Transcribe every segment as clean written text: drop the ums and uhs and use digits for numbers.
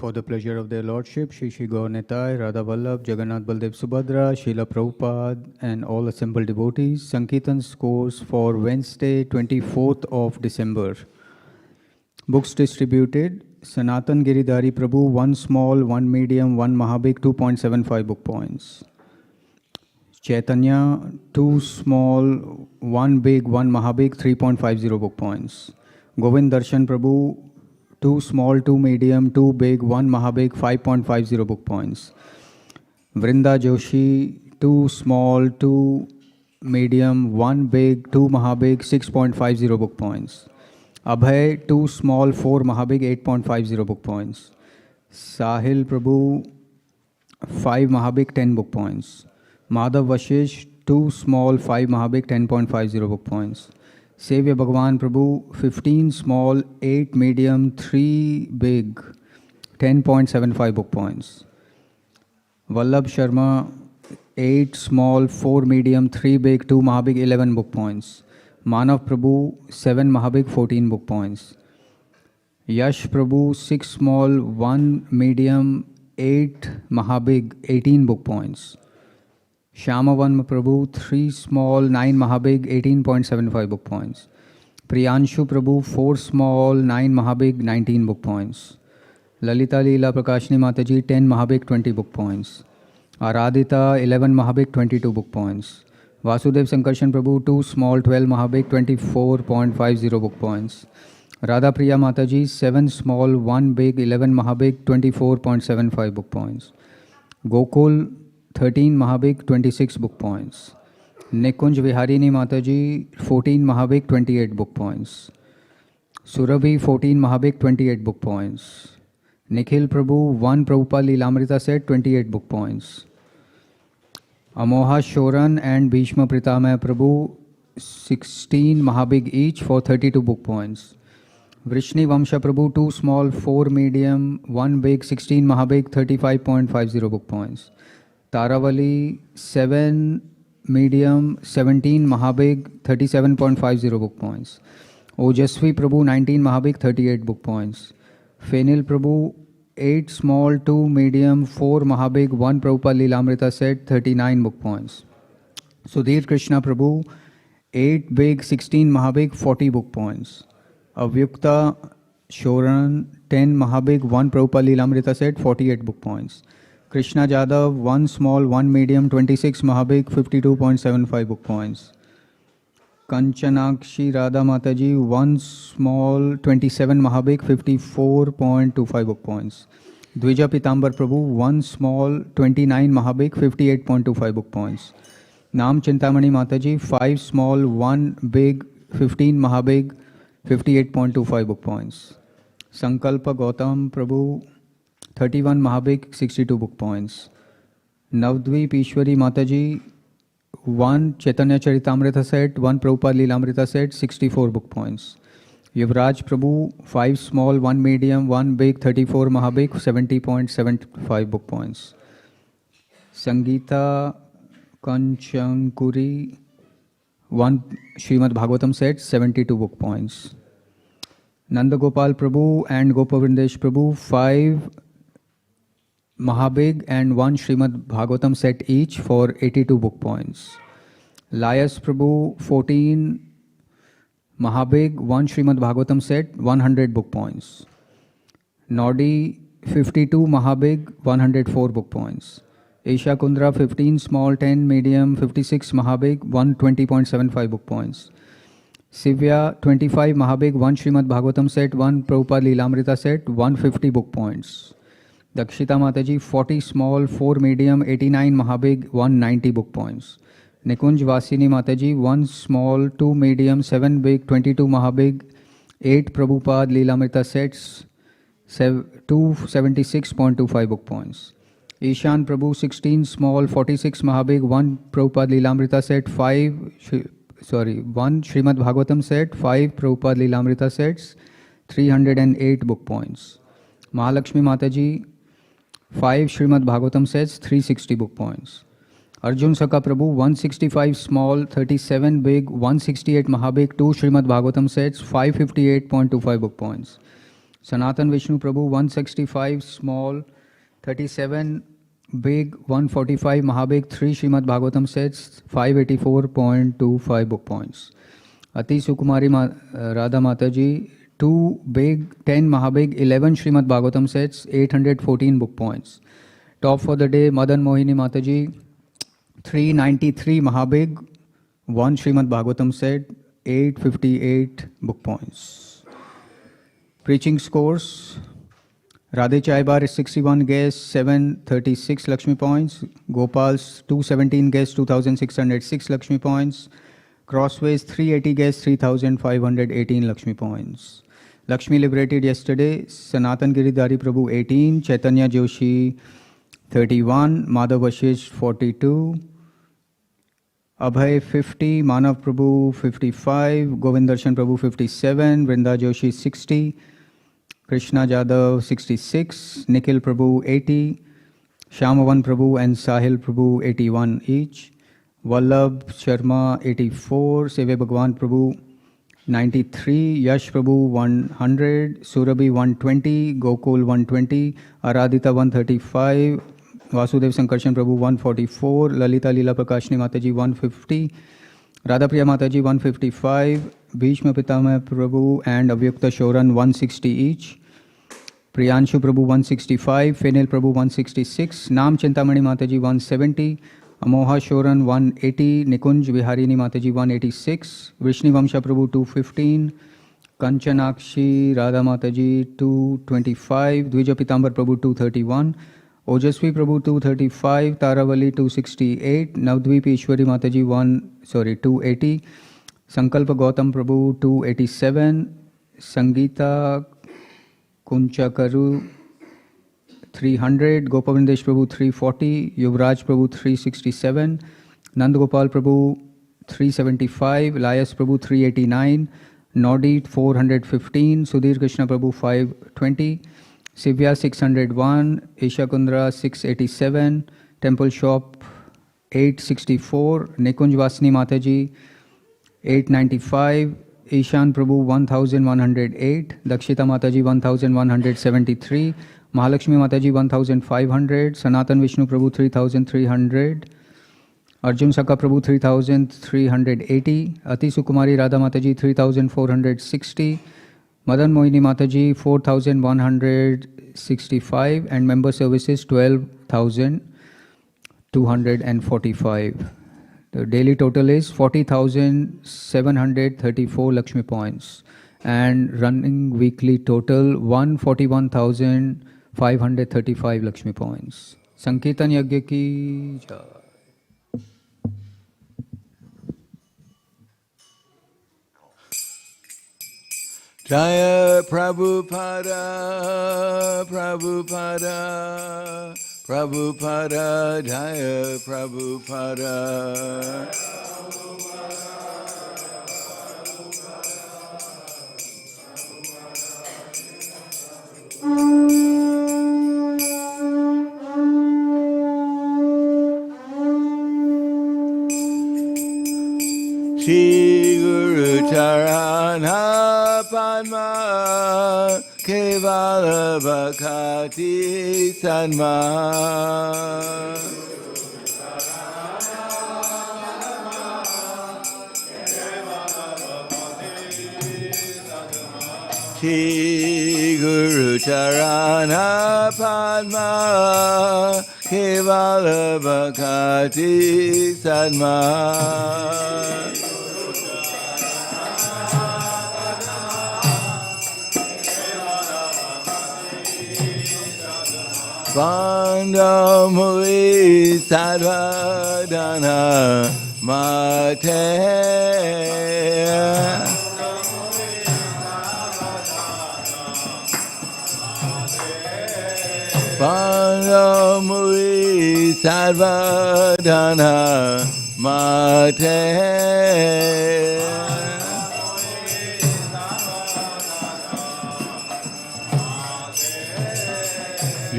For the pleasure of their Lordship, Shri Shri Gaur Nitai, Radha Vallabh, Jagannath Baldev Subhadra, Srila Prabhupada, and all assembled devotees, Sankirtan scores for Wednesday, 24th of December. Books distributed, Sanatan Giridhari Prabhu, 1 small, 1 medium, 1 Mahabig, 2.75 book points. Chaitanya, 2 small, 1 big, 1 Mahabig, 3.50 book points. Govind Darshan Prabhu, 2 small, 2 medium, 2 big, 1 Mahabig, 5.50 book points. Vrinda Joshi, 2 small, 2 medium, 1 big, 2 Mahabig, 6.50 book points. Abhay, 2 small, 4 Mahabig, 8.50 book points. Sahil Prabhu, 5 Mahabig, 10 book points. Madhav Vashish, 2 small, 5 Mahabig, 10.50 book points. Sevya Bhagwan Prabhu, 15 small, 8 medium, 3 big, 10.75 book points. Vallabh Sharma, 8 small, 4 medium, 3 big, 2 Mahabig, 11 book points. Manav Prabhu, 7 Mahabig, 14 book points. Yash Prabhu, 6 small, 1 medium, 8 Mahabig, 18 book points. Shamavan Prabhu, 3 small, 9 Mahabig, 18.75 book points. Priyanshu Prabhu, 4 small, 9 Mahabig, 19 book points. Lalita Leela Prakashini Mataji, 10 Mahabig, 20 book points. Aradita, 11 Mahabig, 22 book points. Vasudev Sankarshan Prabhu, 2 small, 12 Mahabig, 24.50 book points. Radha Priya Mataji, 7 small, 1 big, 11 Mahabig, 24.75 book points. Gokul, 13 Mahabig, 26 book points. Nikunj Viharini Mataji, 14 Mahabig, 28 book points. Surabhi, 14 Mahabig, 28 book points. Nikhil Prabhu, 1 Prabhupada Lilamrita set, 28 book points. Amoha Shoran and Bhishma Pritamaya Prabhu, 16 Mahabig each for 32 book points. Vrishni Vamsha Prabhu, 2 small, 4 medium, 1 big, 16 Mahabig, 35.50 book points. Taravali, 7 medium, 17 Mahabig, 37.50 book points. Ojasvi Prabhu, 19 Mahabig, 38 book points. Fenil Prabhu, 8 small, 2 medium, 4 Mahabig, 1 Prabhupada Lilamrita set, 39 book points. Sudhir Krishna Prabhu, 8 big, 16 Mahabig, 40 book points. Avyukta Shoran, 10 Mahabig, 1 Prabhupada Lilamrita set, 48 book points. Krishna Jadav, 1 small, 1 medium, 26 Mahabig, 52.75 book points. Kanchanakshi Radha Mataji, 1 small, 27 Mahabig, 54.25 book points. Dvija Pitambar Prabhu, 1 small, 29 Mahabig, 58.25 book points. Nam Chintamani Mataji, 5 small, 1 big, 15 Mahabig, 58.25 book points. Sankalpa Gautam Prabhu, 31 Mahabig, 62 book points. Navdvip Ishwari Mataji, 1 Chaitanya Charitamrita set, 1 Prabhupada Lilamrita set, 64 book points. Yuvraj Prabhu, 5 small, 1 medium, 1 big, 34 Mahabig, 70.75 book points. Sangeeta Kanchankuri, 1 Śrīmad Bhāgavatam set, 72 book points. Nanda Gopal Prabhu and Gopavrindesh Prabhu, 5 Mahabig and 1 Śrīmad Bhāgavatam set each for 82 book points. Layas Prabhu, 14 Mahabig, 1 Śrīmad Bhāgavatam set, 100 book points. Nodi, 52 Mahabig, 104 book points. Isha Kundra, 15 small, 10 medium, 56 Mahabig, 120.75 book points. Sivya, 25 Mahabig, 1 Śrīmad Bhāgavatam set, 1 Prabhupada Lilamrita set, 150 book points. Dakshita Mataji, 40 small, 4 medium, 89 Mahabig, 190 book points. Nikunj Vasini Mataji, 1 small, 2 medium, 7 big, 22 Mahabig, 8 Prabhupada Lilamrita sets, 276.25 book points. Ishan Prabhu, 16 small, 46 Mahabig, 1 Prabhupada Lilamrita set, 1 Śrīmad Bhāgavatam set, 5 Prabhupada Lilamrita sets, 308 book points. Mahalakshmi Mataji, 5 Śrīmad Bhāgavatam sets, 360 book points. Arjun Saka Prabhu, 165 small, 37 big, 168 Mahabig, 2 Śrīmad Bhāgavatam sets, 558.25 book points. Sanatan Vishnu Prabhu, 165 small, 37 big, 145 Mahabig, 3 Śrīmad Bhāgavatam sets, 584.25 book points. Ati Sukumari Radha Mataji, 2 big, 10 Mahabig, 11 Śrīmad Bhāgavatam sets, 814 book points. Top for the day, Madan Mohini Mataji, 393 Mahabig, 1 Śrīmad Bhāgavatam said, 858 book points. Preaching scores: Radhe Chai Bar is 61 guests, 736 Lakshmi points. Gopal's 217 guests, 2606 Lakshmi points. Crossways 380 guests, 3518 Lakshmi points. Lakshmi liberated yesterday: Sanatan Giridhari Prabhu 18, Chaitanya Joshi 31, Madhav Vashish 42, Abhay 50, Manav Prabhu 55, Govindarshan Prabhu 57, Vrinda Joshi 60, Krishna Jadhav 66, Nikhil Prabhu 80, Shamavan Prabhu and Sahil Prabhu 81 each, Vallabh Sharma 84, Seve Bhagwan Prabhu 93, Yash Prabhu 100, Surabhi 120, Gokul 120, Aradhita 135, Vasudev Sankarshan Prabhu 144, Lalita Leela Prakashni Mataji 150, Radhapriya Mataji 155, Bhishma Pitama Prabhu and Avyukta Shoran 160 each, Priyanshu Prabhu 165, Fenil Prabhu 166, Nam Chintamani Mataji 170, Amoha Shoran 180, Nikunj Viharini Mataji 186, Vrishni Vamsha Prabhu 215, Kanchanakshi Radha Mataji 225, Dvija Pitambar Prabhu 231, Ojasvi Prabhu 235, Taravali 268, Navdvip Ishwari Mataji 280, Sankalpa Gautam Prabhu 287, Sangeeta Kunchakaru 300, Gopavindesh Prabhu 340, Yuvraj Prabhu 367, Nandagopal Prabhu 375, Layas Prabhu 389, Nodit 415, Sudhir Krishna Prabhu 520, Sivya 601, Isha Kundra 687, Temple Shop 864, Nikunj Vasni Mataji 895, Ishan Prabhu 1108, Dakshita Mataji 1173, Mahalakshmi Mataji 1500, Sanatan Vishnu Prabhu 3300, Arjun Saka Prabhu 3380, Ati Sukumari Radha Mataji 3460, Madan Mohini Mataji 4165, and member services 12,245. The daily total is 40,734 Lakshmi points, and running weekly total 141,535 Lakshmi points. Sankirtan Yagya ki jai. Jaya Prabhupada, Prabhupada, Prabhupada, Jaya Prabhupada. Shri Guru Charana Padma Kevala Bhakati Sanma Shri Guru Charana Padma Kevala Bhakati Sanma Vandamuri Sadvadana Mate Vandamuri Sadvadana Mate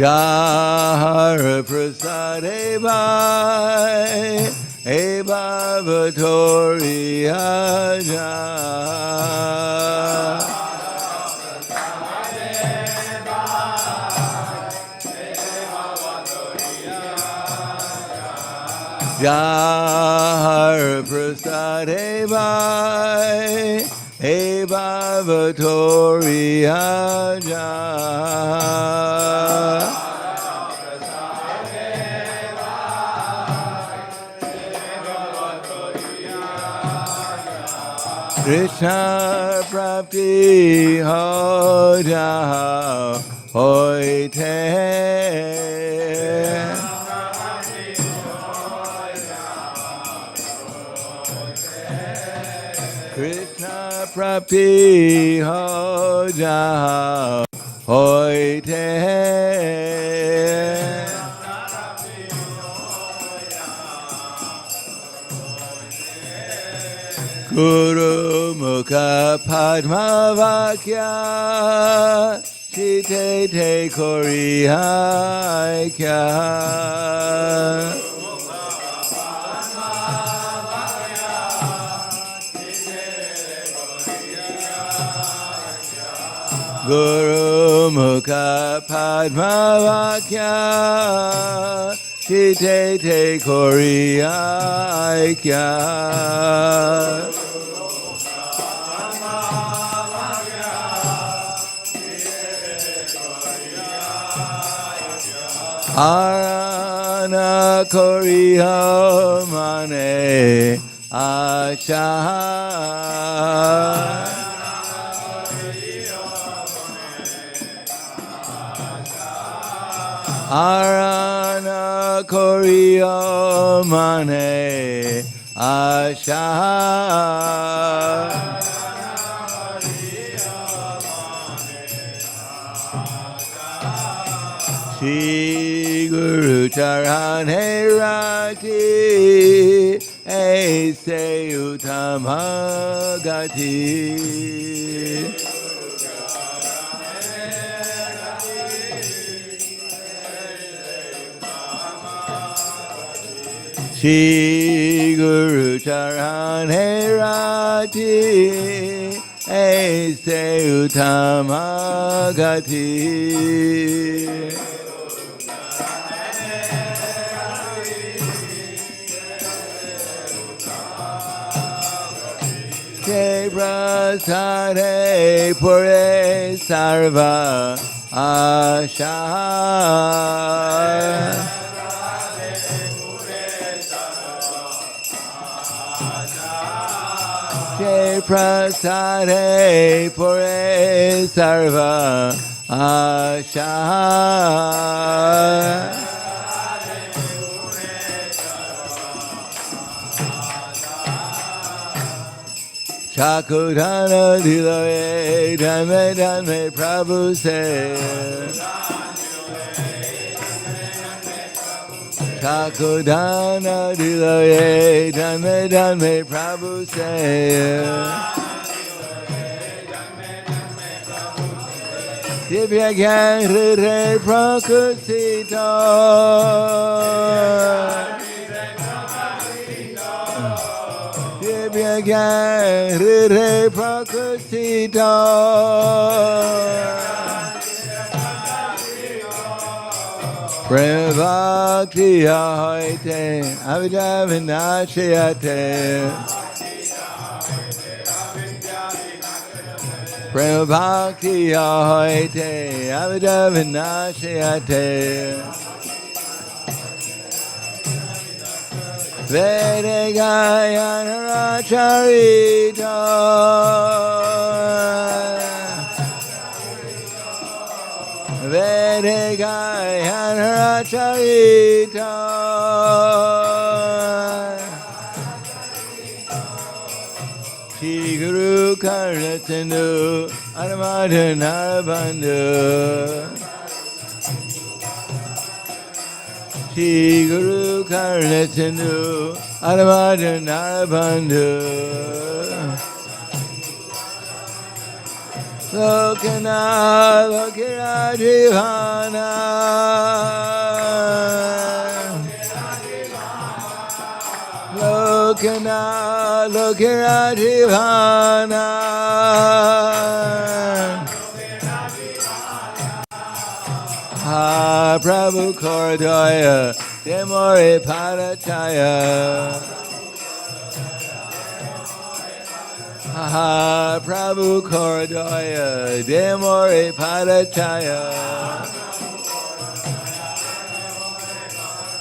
Jahar Prasade Bhai E Bhavatori Aja Jahar Prasade Bhai E Bhavatori Aja Krishna Prapti Ho Jaha Hoi Te Krishna Prapti Ho Jaha Hoi Te Guru Mukha Padma Vakya Chite Te Kori Kya Guru Mukha Padma Vakya Chite Te Kori Kya Arana Koriho Mane Asha Arana Koriho Mane Asha Shri Guru Charan Arati Aise Uttama Gati Shri Guru Charan Arati Aise Uttama Gati Prasade Pure Sarva Asha Prasade Pure Sarva Asha Chakudana Dilaye Dhanme Dhanme Prabhu se Chakudana Dilaye Dhanme Dhanme Prabhu se Divya Gyan Hare Prakusita Divya Gyan Hare Prakusita Prema Bhakti Hoite Avidavinashayate Prema Bhakti Hoite Avidavinashayate Vedagayanaracharita Vedagayanaracharita Shri Guru Karnatanu Anamadhanarabandhu Shri Guru Karnatanu Anamadhanarabandhu Lokana Lokirajivana Lokana Lokirajivana Ha Prabhu Kordaya Demore Parataya Ha Prabhu Kordaya Demore Parataya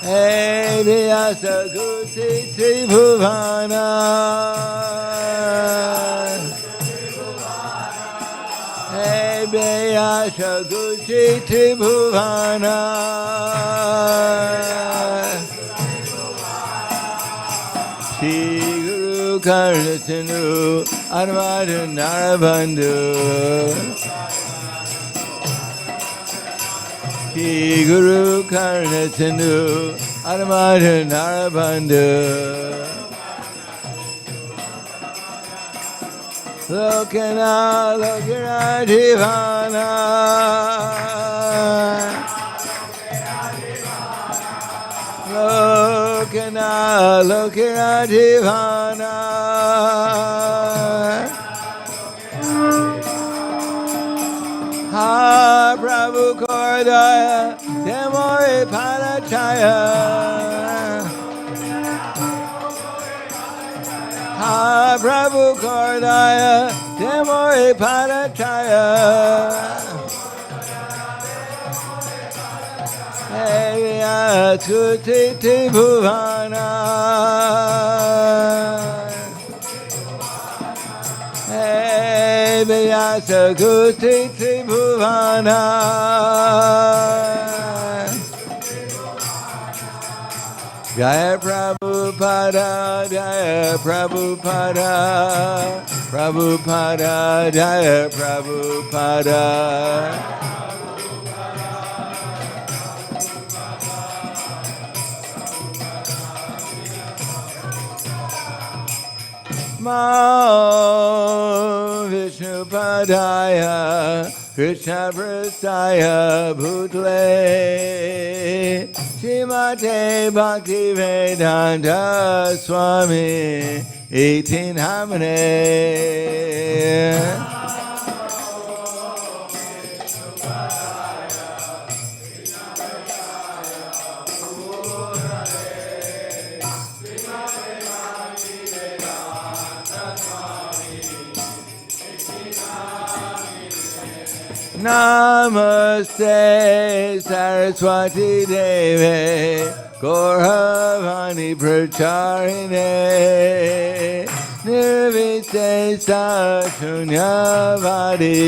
Hey Vyasa Gusi Tribhuvana Vyasa Gusi Tribhuvana Shri Guru Karnasinu Armada Narabandhu Shri Guru Karnasinu Armada Narabandhu Lokana Lokana Divana Lokana Lokana Divana Ha Prabhu Kordaya Demore Palachaya Ha Prabhu Kordaya Demore Palachaya Vyasa Bhuvana Vyasa Bhuvana Jaya Prabhupada Jaya Prabhupada Prabhupada Jaya Prabhupada Ma Vishnupadaya Krishna Prasaya Bhutle Śrīmate Bhaktivedanta Swami 18 Hamane Namaste Saraswati Deve Gauravanī Pracharine Nirvisesa Shunyavadi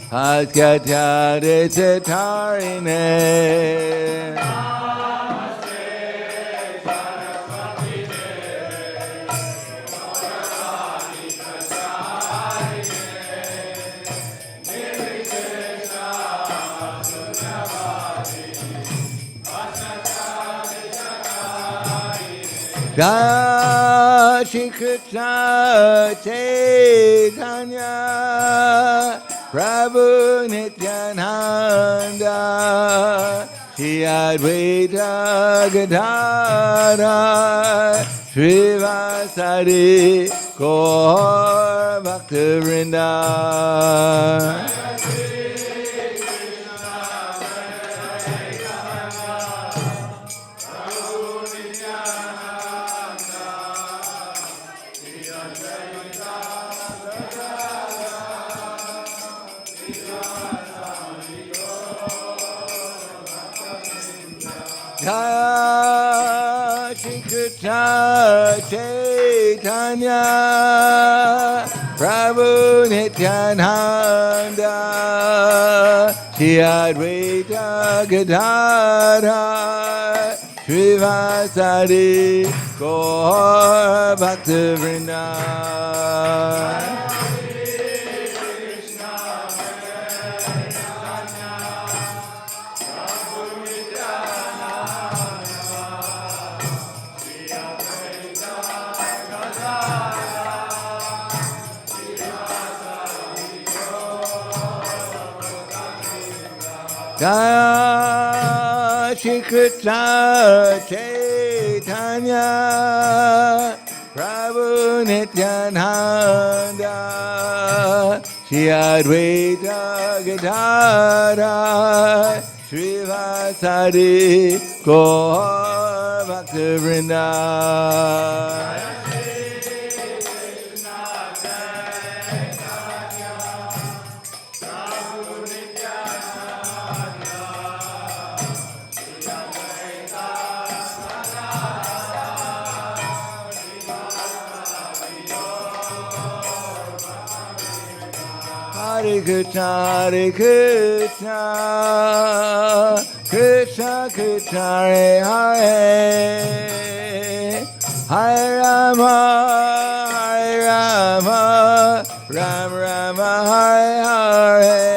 Haskatya Desatarine Jai Shri Krishna Chaitanya Prabhu Nityananda Shri Advaita Gadadhara Srivasadi Gaur Bhaktivedanta Jai Shri Krishna Chaitanya Prabhu Nityananda Shri Advaita Gadadhara Srivasadi Gaur Bhaktivedanta Jai Shri Krishna Chaitanya Prabhu Nityananda Shri Advaita Gadadhara Srivasadi Gaur Bhaktivedanta Hare Krishna, Krishna Krishna Hare Hare, Hare Rama, Rama Rama Hare Hare.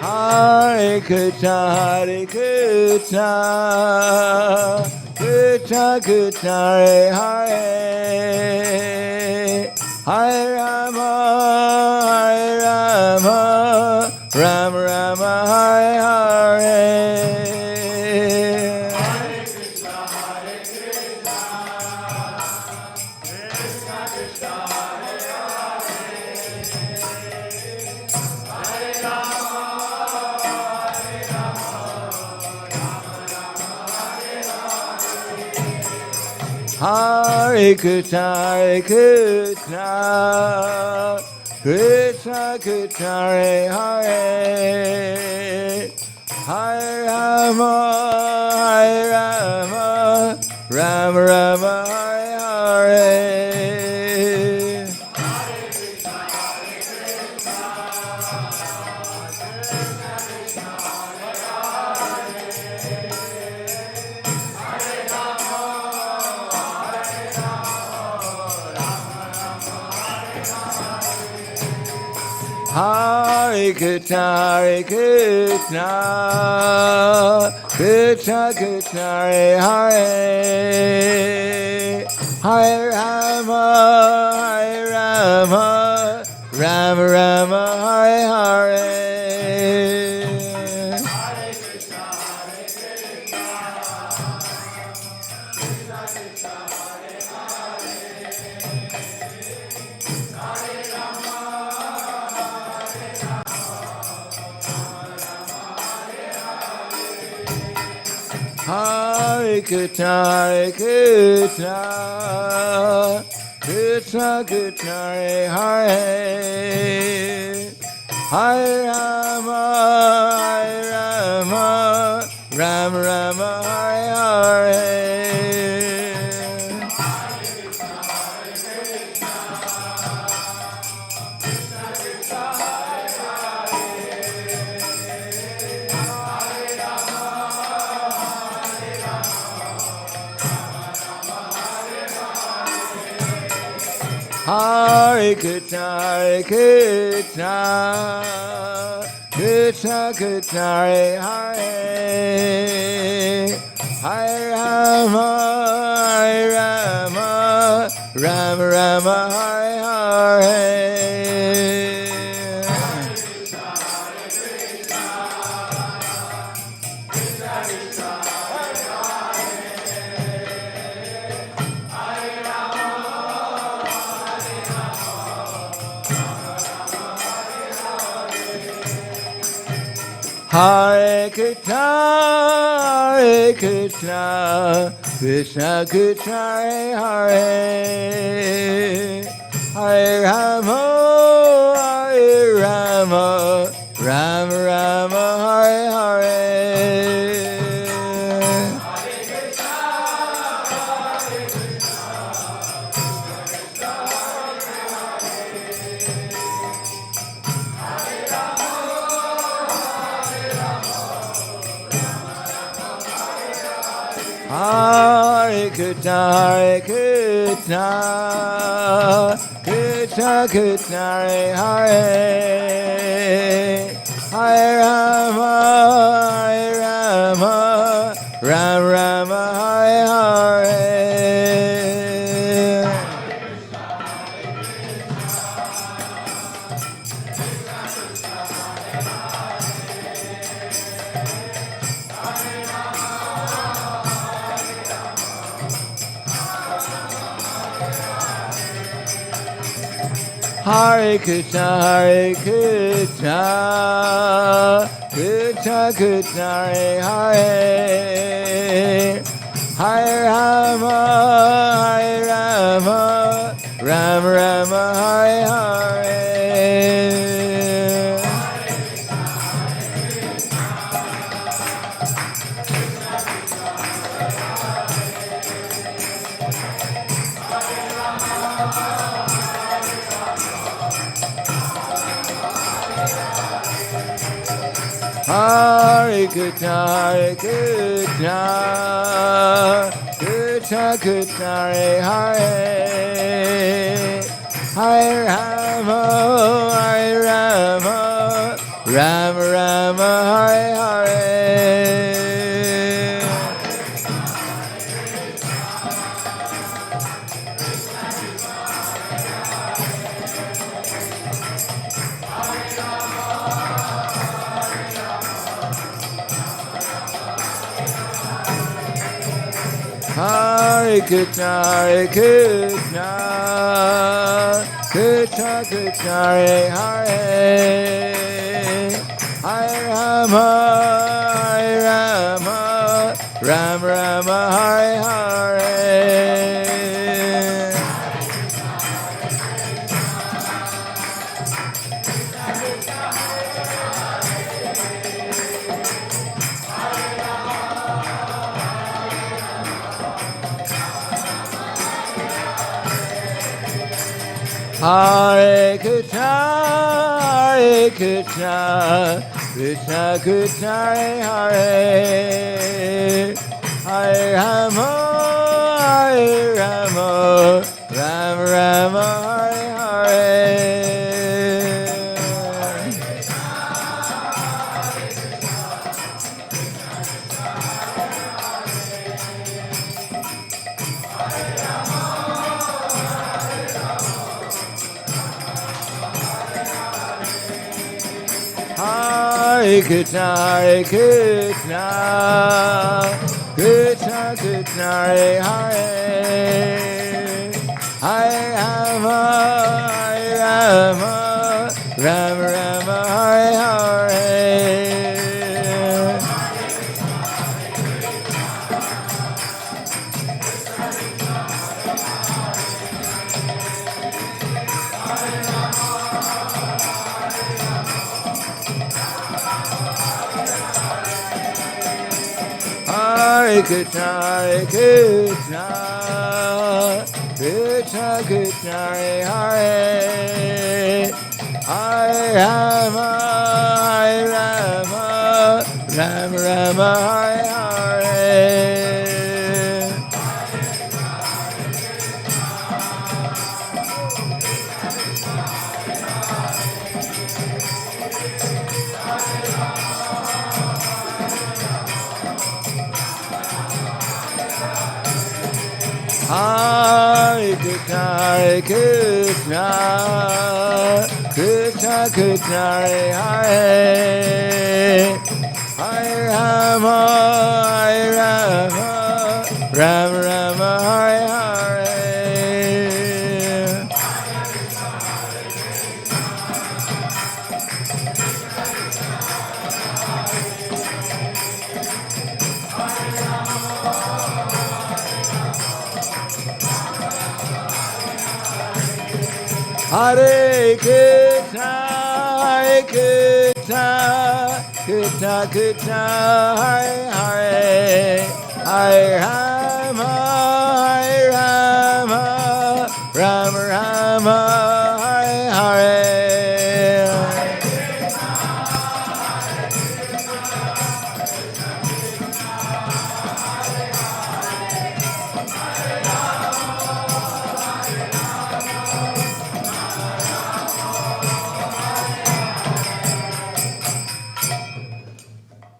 Hare Krishna, Krishna Krishna Hare Hare, Hare Rama, Rama Rama Hare Hare. Hare Krishna, Krishna Krishna Hare Hare, Hare Rama, Rama Rama Hare Hare. Hare Krishna, Krishna Krishna Hare Hare, Hare Rama, Rama Rama Hare Hare. Hare Krishna, Krishna Krishna Hare Hare, Hare Rama, Rama Rama Hare Hare. Hare Krishna, Krishna Krishna Hare Hare, Hare Rama, Rama Rama Hare Hare. Hare Krishna, Krishna Krishna Hare Hare, Hare Rama, Rama Rama Hare Hare. Hare Krishna, Krishna Krishna Hare Hare, Hare Rama, Rama Rama Hare Hare. Hare Krishna, Krishna Krishna Hare Hare, Hare Rama, Rama Ram Rama Hare Hare. Hare Krishna, Hare Krishna, Krishna Krishna, Hare Hare, Hare Rama, Hare Rama, Rama Rama, Hare Hare. Hare Krishna, Hare Krishna, Krishna Krishna, Hare Hare, Hare Rama, Hare Rama, Rama Rama, Hare Hare. Hare Krishna, Hare Krishna, Krishna Krishna, Hare Hare, Hare Rama, Hare Rama, Rama Rama, Hare Hare. Hare Krishna, Hare Krishna, Krishna Krishna, Hare Hare, Hare Rama, Hare Rama, Rama Rama, Hare Hare. Hare Krishna, Hare Krishna, Krishna Krishna, Hare Hare, Hare Rama, Hare Rama, Rama Rama, Hare Hare. Hare Krishna, Hare Krishna, Krishna Krishna, Hare Hare, Hare Rama, Hare Rama, Rama Rama, Hare Hare. Hare Krishna, Hare Krishna, Krishna Krishna, Hare Hare, Hare Rama, Hare Rama, Rama Rama, Hare Hare.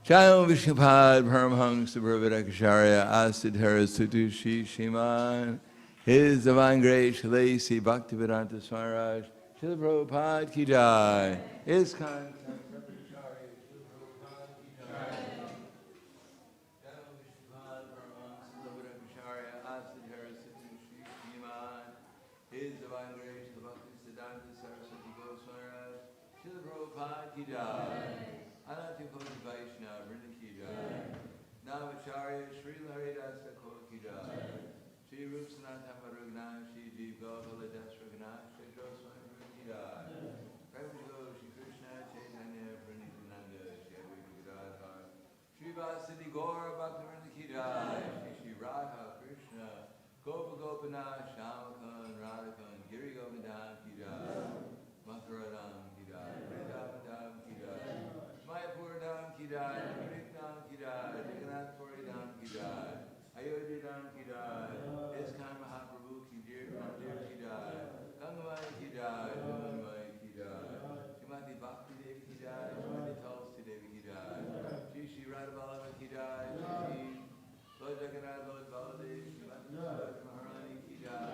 Jai Vishnupad Paramahamsa Prabhupada Asid Hare Sutushi Shiman, His Divine Grace Shalasi Bhaktivedanta Swaraj, Srila Prabhupada Ki Jai, ISKCON Centres Branches, Jai Vishnupad Paramahamsa Prabhupada Asid Hare Sutushi Shiman, His Divine Grace Bhaktivedanta Swaraj, Srila Prabhupada Ki Jai. Arati Vaishnava Vrinda Ki Jai. Namacharya Srila Haridasa Ki Jai. Shri Rup Sanatana Paragana, Shri Jeev Gopala Dasragana, Shri Swami Ki Jai. Prabhupada Shri Krishna Chaitanya Pranitananda, Shri Advaita Gadadhar, Shri Vasudeva Gaura Bhaktivedanta Ki Jai, Shri Radha Krishna, Gopa Gopinath, Shamakan, Radhakan, Giri Govardhan Ki Jai, Mathuradam Ki Jai, Vrindavan Ki Jai, Mayapur Dham Ki Jai, Nirik Dham Ki Jai, Jagannath Puri Dham Ki Jai, Ayodhya Dham Ki Jai, ISKCON Mahaprabhu Ki Mandir Ki Jai, Gangamai Ki Jai, Gangamai Ki Jai, Śrīmad Bhaktivedanta Ki Jai, Śrīmad Tulsi Devi Ki Jai, Shri Shri Radha Vallabha Ki Jai, Shri Lord Jagannath Lord Baladev, Śrīmad Maharani Ki Jai.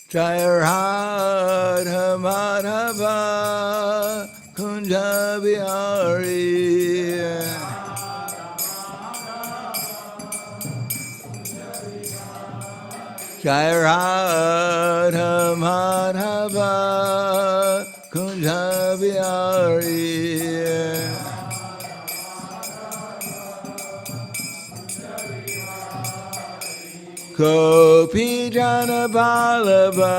Jaya Radha Madhava Kunja Bihari. Jaya Radha Madhava Kunja Bihari. Gopi Jana Vallabha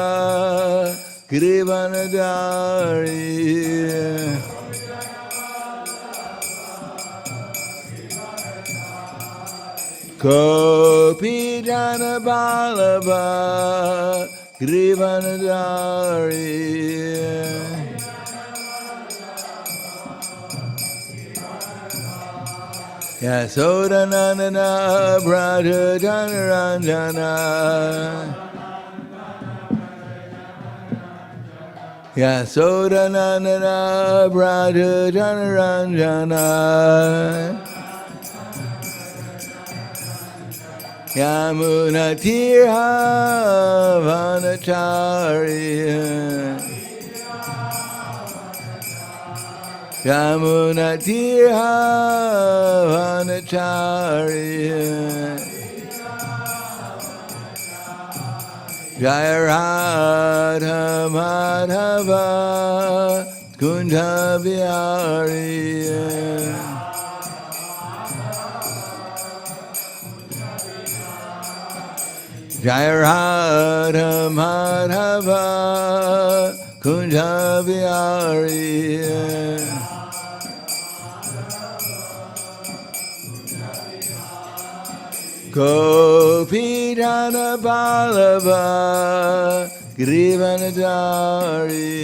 Grivanadari. Gopi Jana Vallabha Grivanadari. Yasodanandana Braja Janaranjana. Yasodanandana Braja Janaranjana. Yamuna Tirha Vanacharya. Yamuna Tirha Vanacharya. Jaya Radha Madhava Kunja Bihari. Jaya Radha Madhava Kunja Bihari. Gopi Jana Vallabha Grivanadari.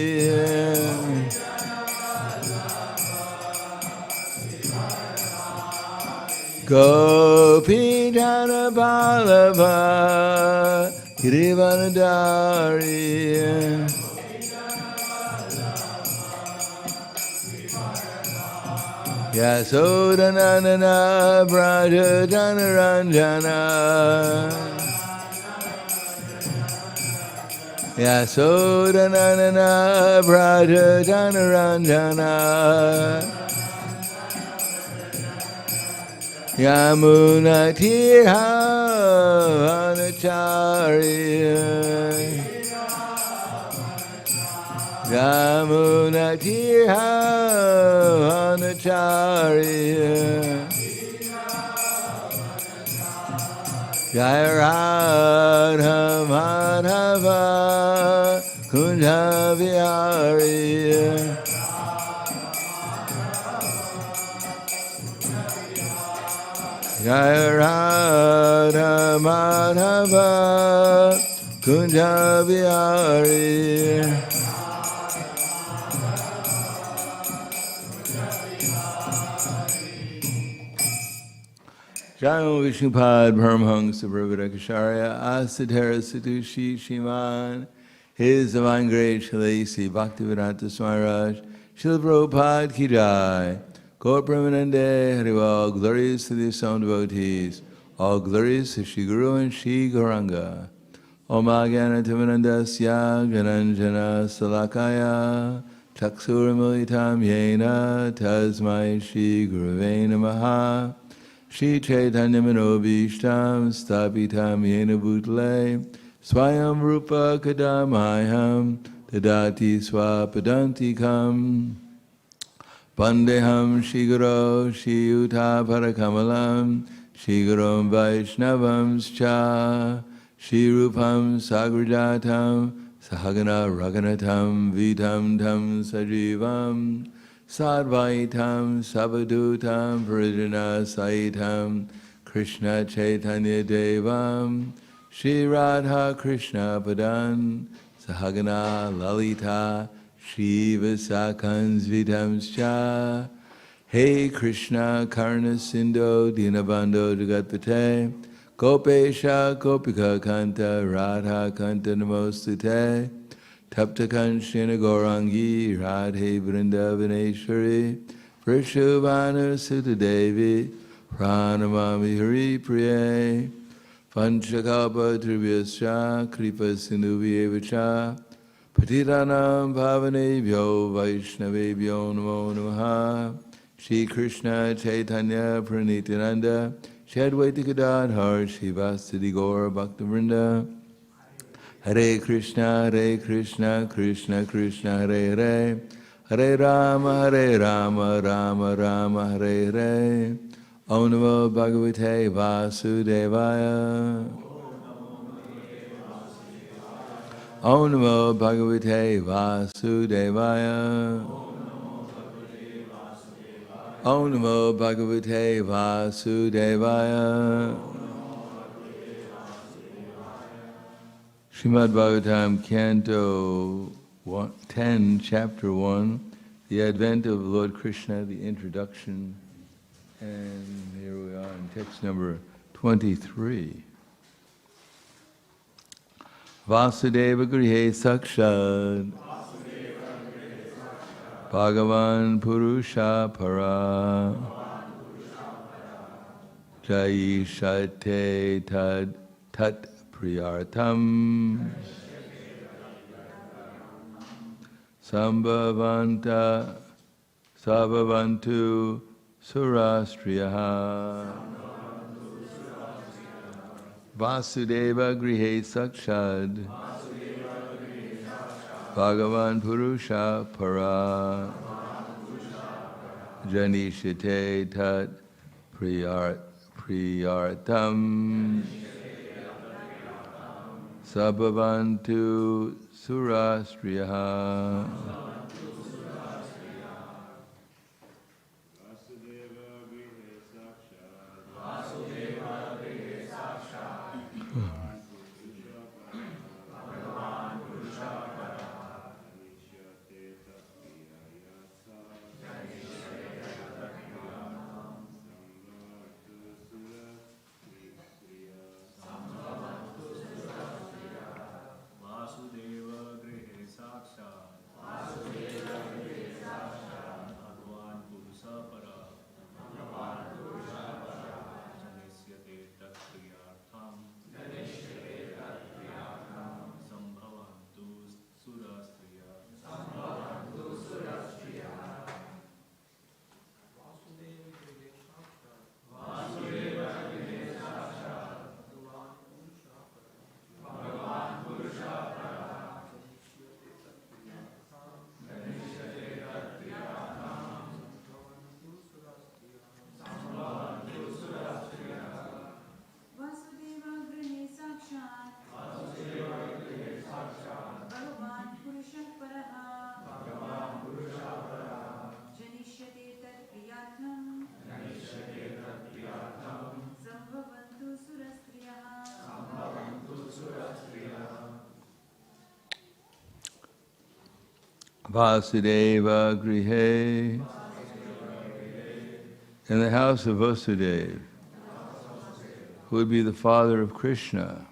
Gopi Jana Vallabha Grivanadari. Yasodanandana Braja Janaranjana. Yasodanandana Braja Janaranjana. Yamuna Tirha Vanacharya. Yamuna Tirha Vanacharya. Jaya Radha Madhava Kunja Bihari. Jaya Radha Madhava Kunja Bihari. Jaya Vishnupad Paramahansa Prabhupada Acharya Hare Śrīmad His Divine Grace Sri Bhaktivedanta Swami Śrīla Prabhupada Ki Jai. Gaur Premanande Harival, glorious to the sound devotees, all glorious to Shri Guru and Shri Gauranga. Om Ajnana Timanandasya Gananjana Salakaya Chaksuramilitam Yena Tasmai Shri Gurave Namaha. Shri Chaitanya Manobhishtam Stapitam Yena Bhutale Swayam Rupa Kadamayam Tadati Swapadantikam Vandeham Shri Guru Shri Yuta Parakamalam Shri Gurum Vaishnavamscha Shri Rupam Sagrajatam Sahagana Raganatam Vitam Tam Sajivam Sadvaitam Savadutam Parijana Saitam Krishna Chaitanya Devam Shri Radha Krishna Padan Sahagana Lalita Shri Vasakans Vitamscha. Hey Krishna Karna Sindho Dinabando Jagatpate Gopesha Gopika Kanta Radha Kanta Namostute Tapta Kanshina Gaurangi Radhe Vrindavaneshwari Vrishuvana Sutta Devi Pranamami Hari Priye Vanchakalpatarubhyascha kripa sindhubhyevacha patitanam pavanebhyo vaishnavebhyo namo namaha. Shri Krishna Chaitanya Pranityananda Shri Advaita Gadadhar Shivasadi Gaur Bhaktivinoda. Hare Krishna Krishna Krishna Hare Hare Hare Rama Rama Rama Hare Hare. Om Namo Bhagavate Vasudevaya. Om Namo Bhagavate Vasudevaya. Om Namo Bhagavate Vasudevaya. Śrīmad Bhāgavatam, Canto 10, Chapter 1, the Advent of Lord Krishna, the Introduction. And here we are in text number 23. Vasudeva Grihe Sakshad Bhagavan Purusha Para Jai Shate Tat Priyartam Sambhavanta Sabhavantu Surastriyaha. Vasudeva Grihe Sakshad Bhagavan Purusha Para Janishite Tat Priyartam Sabhavantu Surastriyaha. Vasudeva Grihe, in the house of Vasudeva, who would be the father of Krishna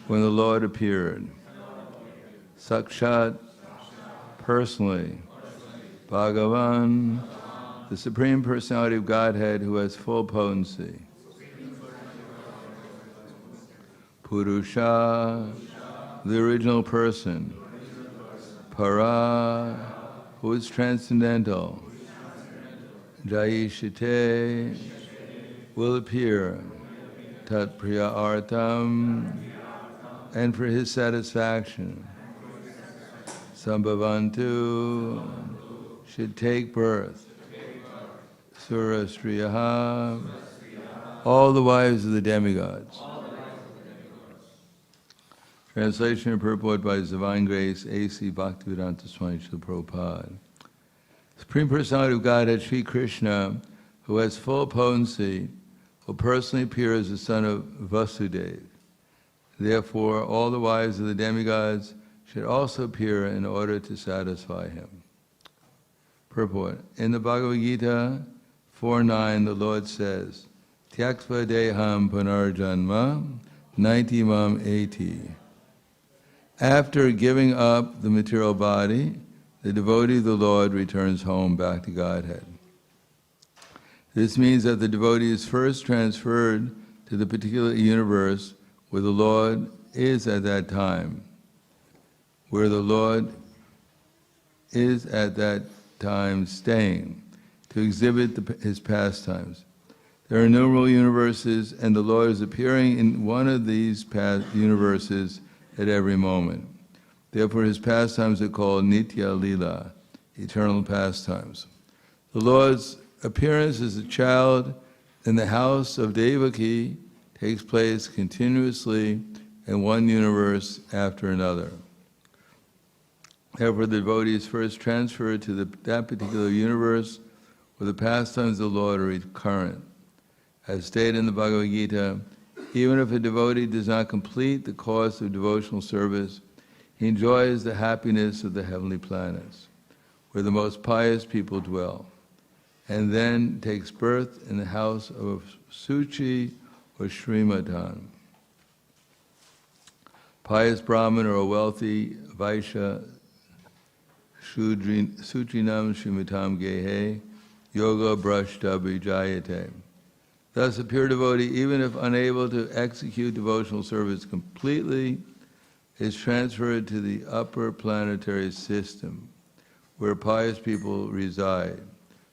when the Lord appeared. Sakshat, personally. Bhagavan, the Supreme Personality of Godhead who has full potency. Purusha, the original person. Para, who is transcendental. Jayishite, will appear. Tat Priya Artam, and for his satisfaction. Sambhavantu, should take birth. Surastriyaha, all the wives of the demigods. Translation and purport by His Divine Grace, A.C. Bhaktivedanta Swami Śrīla Prabhupada. Supreme Personality of Godhead, Sri Krishna, who has full potency, will personally appear as the son of Vasudeva. Therefore, all the wives of the demigods should also appear in order to satisfy him. Purport. In the Bhagavad Gita 4:9, the Lord says, Tyaktva deham punarjanma naiti mam eti. After giving up the material body, the devotee of the Lord returns home back to Godhead. This means that the devotee is first transferred to the particular universe where the Lord is at that time. Where the Lord is at that time staying, to exhibit his pastimes. There are innumerable universes, and the Lord is appearing in one of these universes at every moment. Therefore, his pastimes are called Nitya Lila, eternal pastimes. The Lord's appearance as a child in the house of Devaki takes place continuously in one universe after another. Therefore, the devotee is first transferred to that particular universe where the pastimes of the Lord are recurrent. As stated in the Bhagavad Gita, even if a devotee does not complete the course of devotional service, he enjoys the happiness of the heavenly planets, where the most pious people dwell, and then takes birth in the house of Suchi or Srimadhan. Pious Brahmin or a wealthy Vaishya, Suchinam Shrimatam Gehe, Yoga Brashta Vijayate. Thus, a pure devotee, even if unable to execute devotional service completely, is transferred to the upper planetary system, where pious people reside.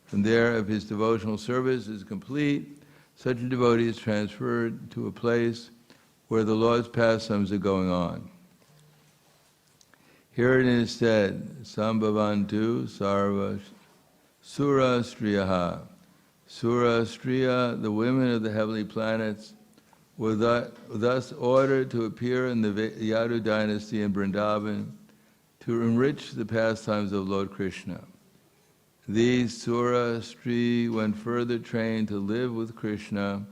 From there, if his devotional service is complete, such a devotee is transferred to a place where the Lord's pastimes are going on. Here it is said, Sambhavantu Sarva Sura Striyaha. Sura Striya, the women of the heavenly planets, were thus ordered to appear in the Yadu dynasty in Vrindavan to enrich the pastimes of Lord Krishna. These Sura Stri, when further trained to live with Krishna,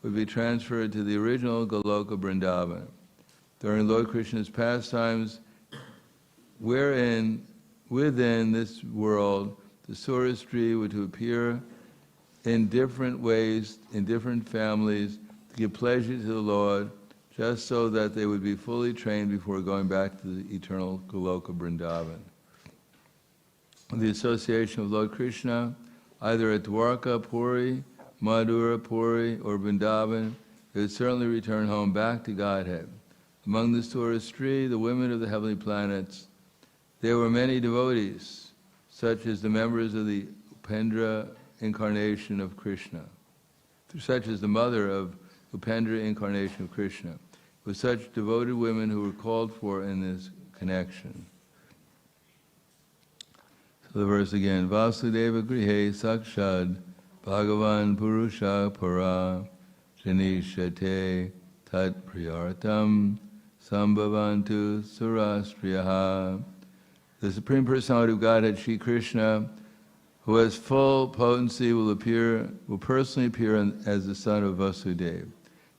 would be transferred to the original Goloka Vrindavan. During Lord Krishna's pastimes, within this world, the Sura Stri were to appear in different ways, in different families, to give pleasure to the Lord, just so that they would be fully trained before going back to the eternal Goloka Vrindavan. The association of Lord Krishna, either at Dwarka Puri, Madhura Puri, or Vrindavan, they would certainly return home back to Godhead. Among the Sura Stri, the women of the heavenly planets, there were many devotees, such as the members of the Upendra incarnation of Krishna, such as the mother of Upendra incarnation of Krishna, with such devoted women who were called for in this connection. So the verse again, Vasudeva Grihe Sakshad Bhagavan Purusha Para Janishate Tat Priyartam Sambhavantu Surastriyaha. The Supreme Personality of Godhead, Shri Krishna, who has full potency, will personally appear as the son of Vasudeva.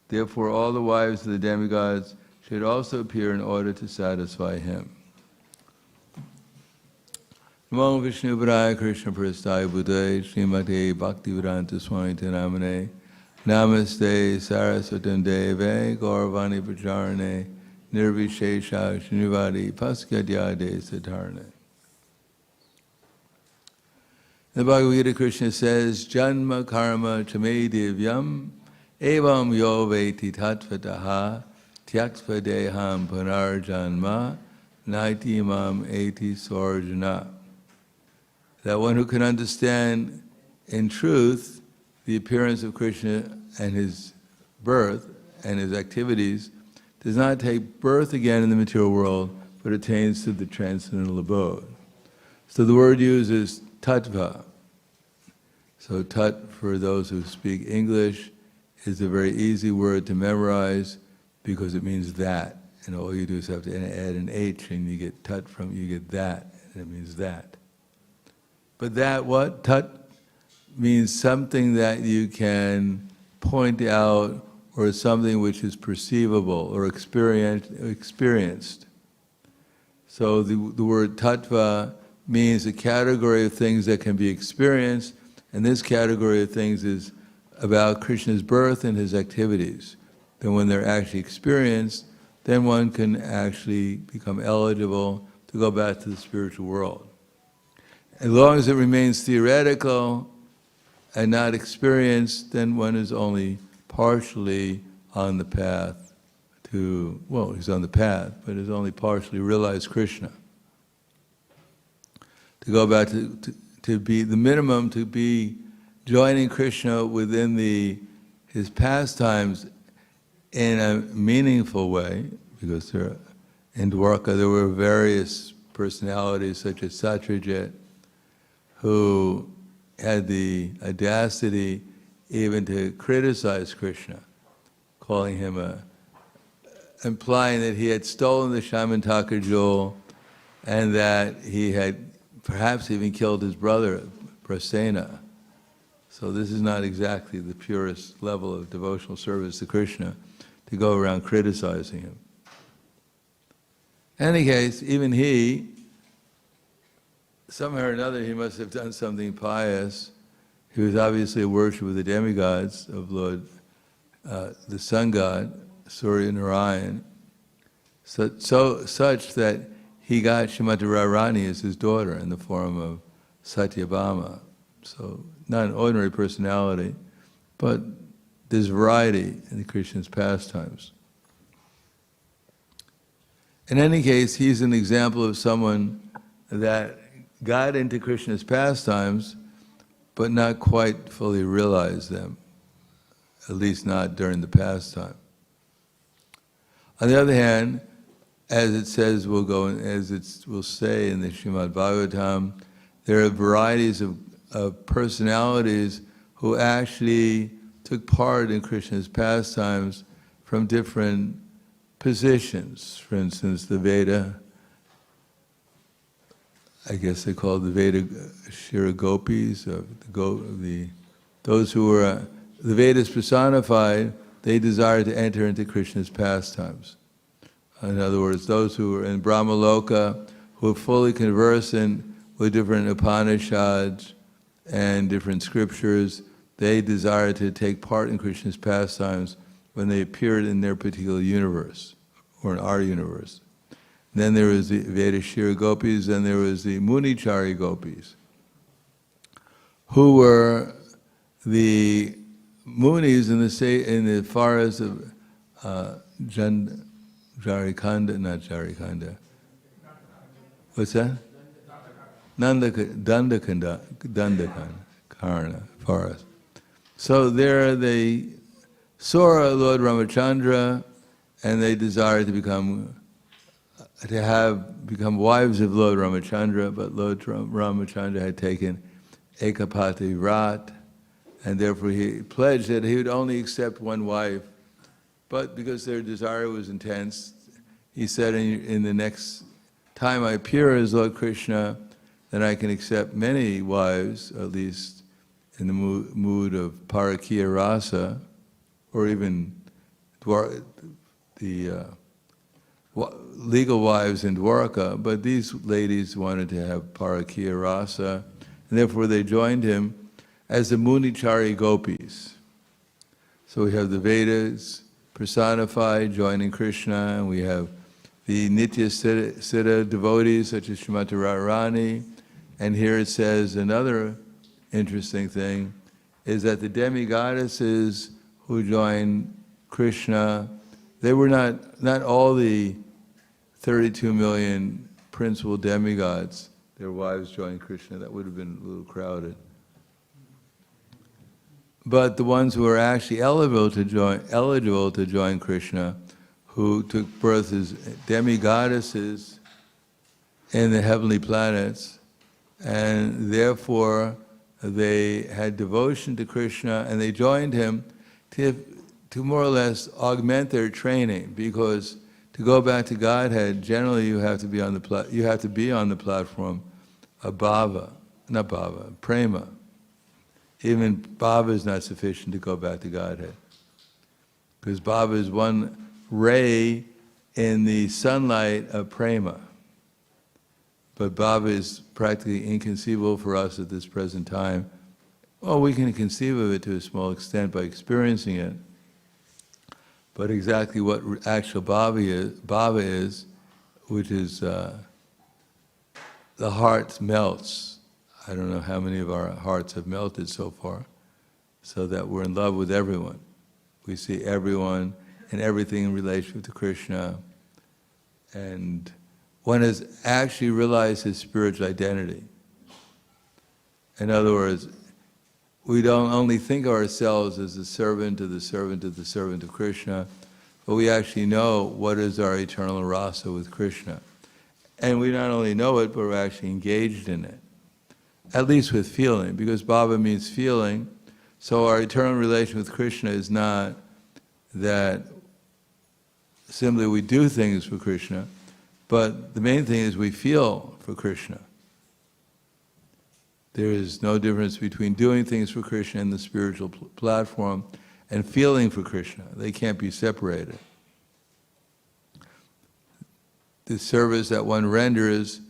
Therefore, all the wives of the demigods should also appear in order to satisfy him. Namo Vishnu Padaya Krishna Prasthaya Buddhaya Śrīmate Bhaktivedanta Swami Namane Namaste Saraswatam Deve Gauravani Pracharane Nirvishesha Srinivadi Paskadyade Satarane. The Bhagavad Gita, Krishna says, Janma karma chame divyam evam yo veti tatvataha tyaksva deham punarjanma naiti mam eti sarjana. That one who can understand in truth the appearance of Krishna and his birth and his activities does not take birth again in the material world, but attains to the transcendental abode. So the word used is tattva. So tat, for those who speak English, is a very easy word to memorize because it means that. And all you do is have to add an H and you get tat you get that, and it means that. But that what? Tat means something that you can point out or something which is perceivable or experienced. So the word tattva means a category of things that can be experienced, and this category of things is about Krishna's birth and his activities. Then when they're actually experienced, then one can actually become eligible to go back to the spiritual world. As long as it remains theoretical and not experienced, then one is only partially on the path to, well, he's on the path, but has only partially realized Krishna. To go back to be the minimum, to be joining Krishna within his pastimes in a meaningful way, because in Dwarka there were various personalities such as Satyajit who had the audacity even to criticize Krishna, calling him implying that he had stolen the Shamantaka jewel and that he had perhaps even killed his brother, Prasena. So this is not exactly the purest level of devotional service to Krishna, to go around criticizing him. In any case, even he, somehow or another, he must have done something pious. He was obviously a worshipper of the demigods of Lord, the sun god, Surya Narayan, such that he got Śrīmati Radharani as his daughter in the form of Satyabhama. So not an ordinary personality, but there's variety in the Krishna's pastimes. In any case, he's an example of someone that got into Krishna's pastimes, but not quite fully realized them, at least not during the pastime. On the other hand, as it says, we'll say in the Śrīmad Bhāgavatam, there are varieties of personalities who actually took part in Krishna's pastimes from different positions. For instance, the Veda, I guess they call the Veda Shira Gopis, those who were the Vedas personified. They desired to enter into Krishna's pastimes. In other words, those who were in Brahmaloka, who were fully conversant with different Upanishads and different scriptures, they desired to take part in Krishna's pastimes when they appeared in their particular universe, or in our universe. Then there was the Vedashira Gopis, and there was the Munichari Gopis, who were the Munis in the forests of Jarikanda, not Jarikanda. What's that? Dandakarna forest. So there they saw Lord Ramachandra, and they desired to become wives of Lord Ramachandra, but Lord Ramachandra had taken Ekapati Vrat, and therefore he pledged that he would only accept one wife. But because their desire was intense, he said, in the next time I appear as Lord Krishna, then I can accept many wives, at least in the mood of Parakiya Rasa, or even the legal wives in Dwarka, but these ladies wanted to have Parakiya Rasa, and therefore they joined him as the Munichari Gopis. So we have the Vedas personified, joining Krishna, and we have the Nitya Siddha devotees such as Śrīmati Radharani, and here it says another interesting thing is that the demigoddesses who joined Krishna, they were not all the 32 million principal demigods, their wives joined Krishna. That would have been a little crowded. But the ones who were actually eligible to join Krishna, who took birth as demigoddesses in the heavenly planets, and therefore they had devotion to Krishna, and they joined him to more or less augment their training, because to go back to Godhead, generally you have to be on the platform of prema. Even bhava is not sufficient to go back to Godhead, because bhava is one ray in the sunlight of prema. But bhava is practically inconceivable for us at this present time. Well, we can conceive of it to a small extent by experiencing it, but exactly what actual bhava is, which is the heart melts. I don't know how many of our hearts have melted so far, so that we're in love with everyone. We see everyone and everything in relation to Krishna. And one has actually realized his spiritual identity. In other words, we don't only think of ourselves as the servant of the servant of the servant of Krishna, but we actually know what is our eternal rasa with Krishna. And we not only know it, but we're actually engaged in it. At least with feeling, because bhava means feeling. So our eternal relation with Krishna is not that simply we do things for Krishna, but the main thing is we feel for Krishna. There is no difference between doing things for Krishna and the spiritual platform and feeling for Krishna. They can't be separated. The service that one renders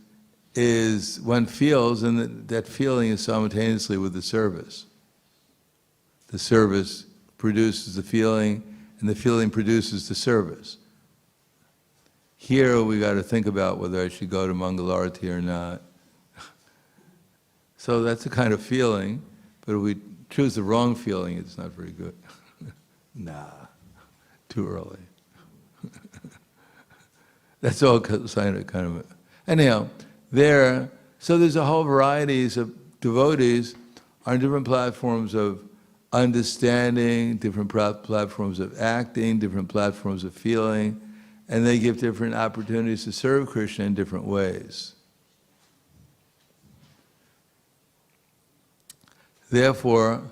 is one feels, and that feeling is simultaneously with the service. The service produces the feeling, and the feeling produces the service. Here we got to think about whether I should go to Mangalarati or not. So that's a kind of feeling, but if we choose the wrong feeling, it's not very good. Nah, too early. That's all kind of. Anyhow, so there's a whole varieties of devotees on different platforms of understanding, different platforms of acting, different platforms of feeling, and they give different opportunities to serve Krishna in different ways. Therefore,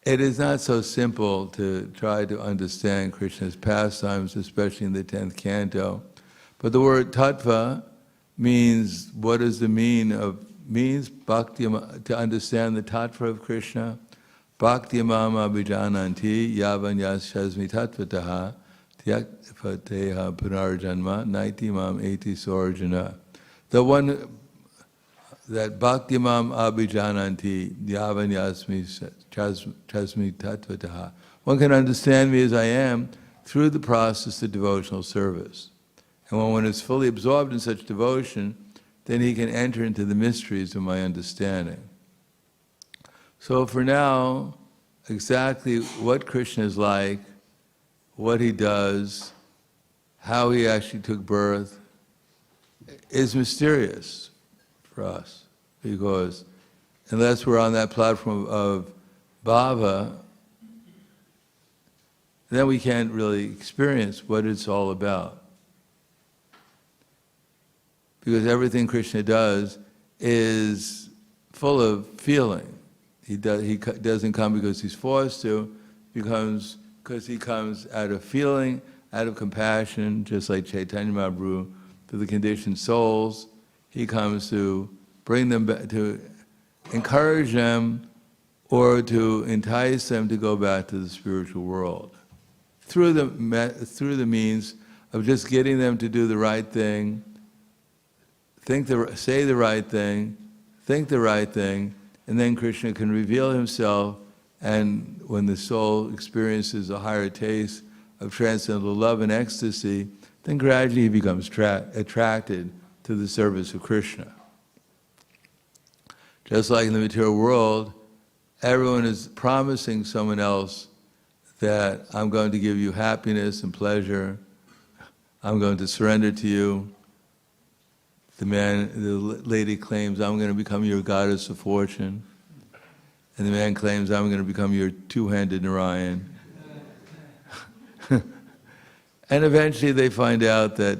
it is not so simple to try to understand Krishna's pastimes, especially in the 10th canto. But the word tattva means, what is the means bhakti, to understand the tattva of Krishna. Bhakti mama abhijananti yavanyas shasmi tattvataha tyakpateha punarjanma naiti mam eti sorjana. The one that bhakti mam abhijananti yavanyasmi chasmi tattvataha. One can understand me as I am through the process of devotional service. And when one is fully absorbed in such devotion, then he can enter into the mysteries of my understanding. So for now, exactly what Krishna is like, what he does, how he actually took birth, is mysterious for us. Because unless we're on that platform of bhava, then we can't really experience what it's all about. Because everything Krishna does is full of feeling. He doesn't come because he's forced to, because he comes out of feeling, out of compassion, just like Chaitanya Mahaprabhu, to the conditioned souls. He comes to bring them back, to encourage them, or to entice them to go back to the spiritual world. Through the means of just getting them to do the right thing, say the right thing, think the right thing, and then Krishna can reveal himself, and when the soul experiences a higher taste of transcendental love and ecstasy, then gradually he becomes attracted to the service of Krishna. Just like in the material world, everyone is promising someone else that I'm going to give you happiness and pleasure, I'm going to surrender to you. The lady claims, I'm going to become your goddess of fortune. And the man claims, I'm going to become your two-handed Narayan. And eventually they find out that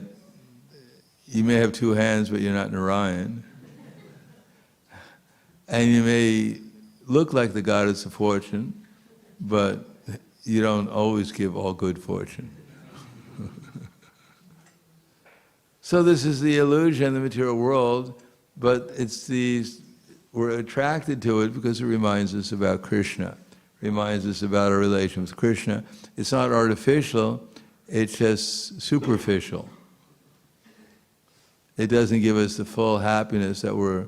you may have two hands, but you're not Narayan. And you may look like the goddess of fortune, but you don't always give all good fortune. So this is the illusion of the material world, but we're attracted to it because it reminds us about Krishna, reminds us about our relation with Krishna. It's not artificial, it's just superficial. It doesn't give us the full happiness that we're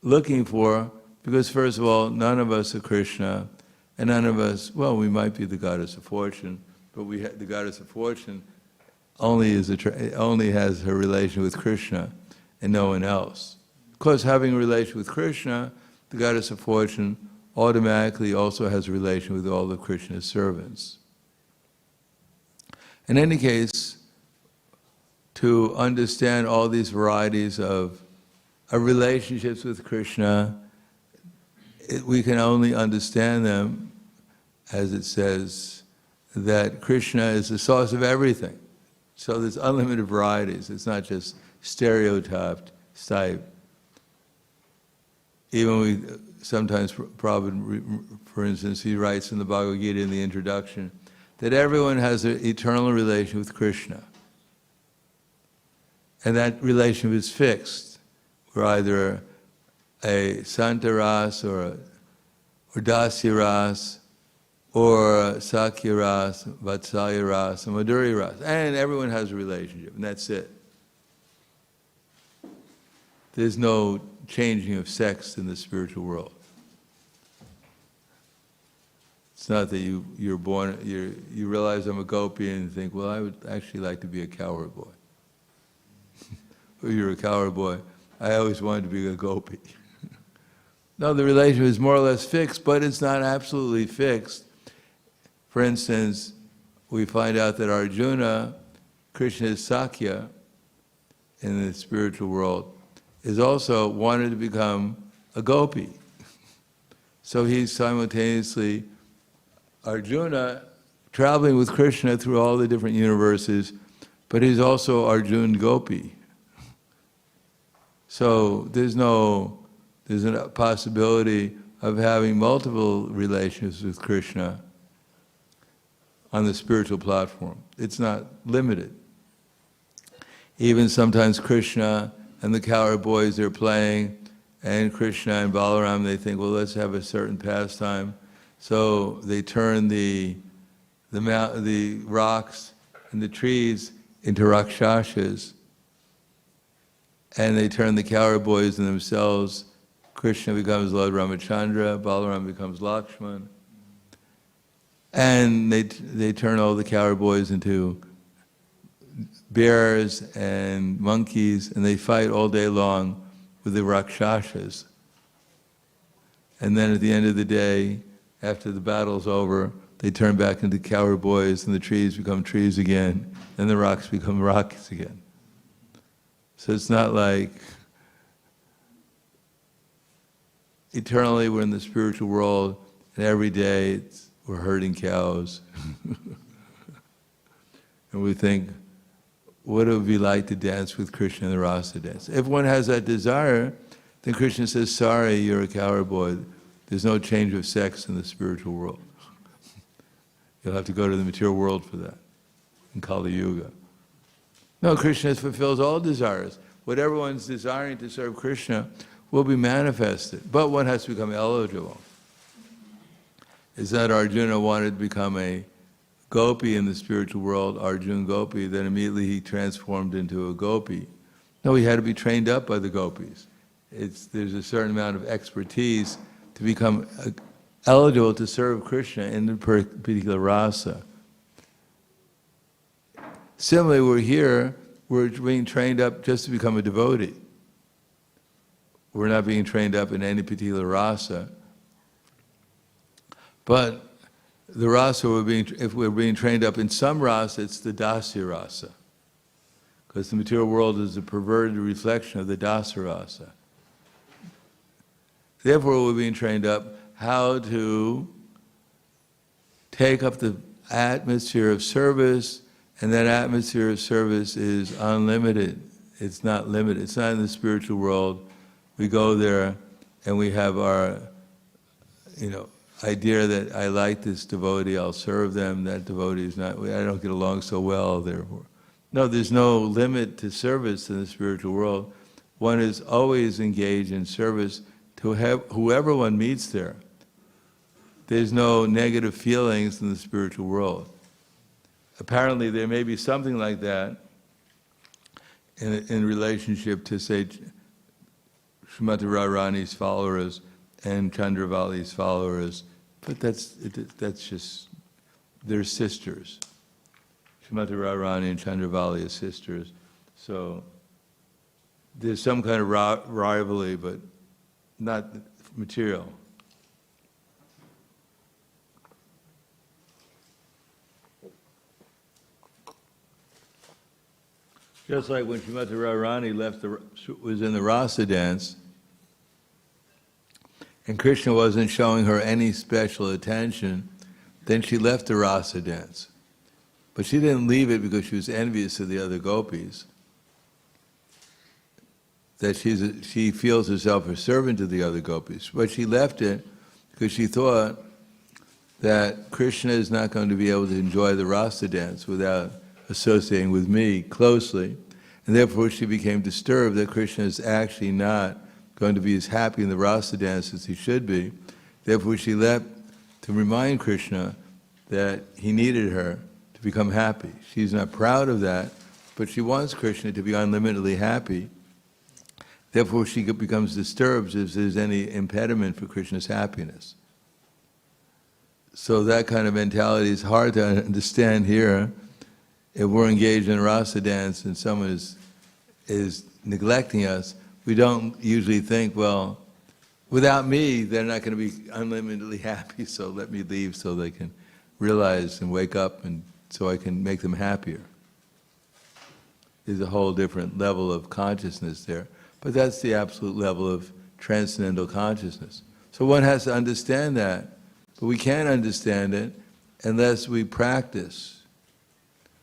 looking for, because first of all, none of us are Krishna, and none of us, well, we might be the goddess of fortune, but the goddess of fortune only has her relation with Krishna and no one else. Of course, having a relation with Krishna, the goddess of fortune automatically also has a relation with all of Krishna's servants. In any case, to understand all these varieties of relationships with Krishna, we can only understand them, as it says, that Krishna is the source of everything. So there's unlimited varieties. It's not just stereotyped type. Even sometimes Prabhupada, for instance, he writes in the Bhagavad Gita in the introduction that everyone has an eternal relation with Krishna. And that relationship is fixed. We're either a Santa Ras or Dasya Ras, or Sakya Ras, Vatsalya Ras, and Madhurya Ras. And everyone has a relationship, and that's it. There's no changing of sex in the spiritual world. It's not that you're born, you realize I'm a gopi and you think, well, I would actually like to be a cowherd boy. Or you're a cowherd boy, I always wanted to be a gopi. No, the relationship is more or less fixed, but it's not absolutely fixed. For instance, we find out that Arjuna, Krishna's Sakya in the spiritual world, is also wanted to become a gopi. So he's simultaneously Arjuna traveling with Krishna through all the different universes, but he's also Arjuna Gopi. So there's a possibility of having multiple relations with Krishna on the spiritual platform. It's not limited. Even sometimes Krishna and the cowherd boys, they're playing, and Krishna and Balaram, they think, well, let's have a certain pastime. So they turn the rocks and the trees into rakshasas, and they turn the cowherd boys and themselves. Krishna becomes Lord Ramachandra, Balaram becomes Lakshman, and they turn all the cowherd boys into bears and monkeys, and they fight all day long with the rakshasas. And then at the end of the day, after the battle's over, they turn back into cowherd boys, and the trees become trees again, and the rocks become rocks again. So it's not like eternally we're in the spiritual world, and every day we're herding cows. And we think, what it would be like to dance with Krishna in the rasa dance. If one has that desire, then Krishna says, sorry, you're a cowherd boy. There's no change of sex in the spiritual world. You'll have to go to the material world for that, in Kali Yuga. No, Krishna fulfills all desires. Whatever one's desiring to serve Krishna will be manifested, but one has to become eligible. Is that Arjuna wanted to become a gopi in the spiritual world, Arjuna Gopi, then immediately he transformed into a gopi. No, he had to be trained up by the gopis. There's a certain amount of expertise to become eligible to serve Krishna in a particular rasa. Similarly, we're being trained up just to become a devotee. We're not being trained up in any particular rasa. But the rasa, if we're being trained up in some rasa, it's the dasya rasa. Because the material world is a perverted reflection of the dasa rasa. Therefore, we're being trained up how to take up the atmosphere of service, and that atmosphere of service is unlimited. It's not limited. It's not in the spiritual world. We go there and we have our, idea that I like this devotee, I'll serve them. That devotee is not, I don't get along so well, therefore. No, there's no limit to service in the spiritual world. One is always engaged in service to whoever one meets there. There's no negative feelings in the spiritual world. Apparently there may be something like that in relationship to, say, Srimati Radharani's followers and Chandravali's followers, but that's just, they're sisters. Srimati Radharani and Chandravali are sisters, so there's some kind of rivalry, but not material. Just like when Śrīmati Radharani was in the rasa dance, and Krishna wasn't showing her any special attention, then she left the rasa dance. But she didn't leave it because she was envious of the other gopis. That she feels herself a servant to the other gopis. But she left it because she thought that Krishna is not going to be able to enjoy the rasa dance without associating with me closely. And therefore she became disturbed that Krishna is actually not going to be as happy in the rasa dance as he should be. Therefore she left to remind Krishna that he needed her to become happy. She's not proud of that, but she wants Krishna to be unlimitedly happy. Therefore she becomes disturbed if there's any impediment for Krishna's happiness. So that kind of mentality is hard to understand here. If we're engaged in rasa dance and someone is neglecting us, we don't usually think, well, without me, they're not going to be unlimitedly happy, so let me leave so they can realize and wake up and so I can make them happier. There's a whole different level of consciousness there. But that's the absolute level of transcendental consciousness. So one has to understand that, but we can't understand it unless we practice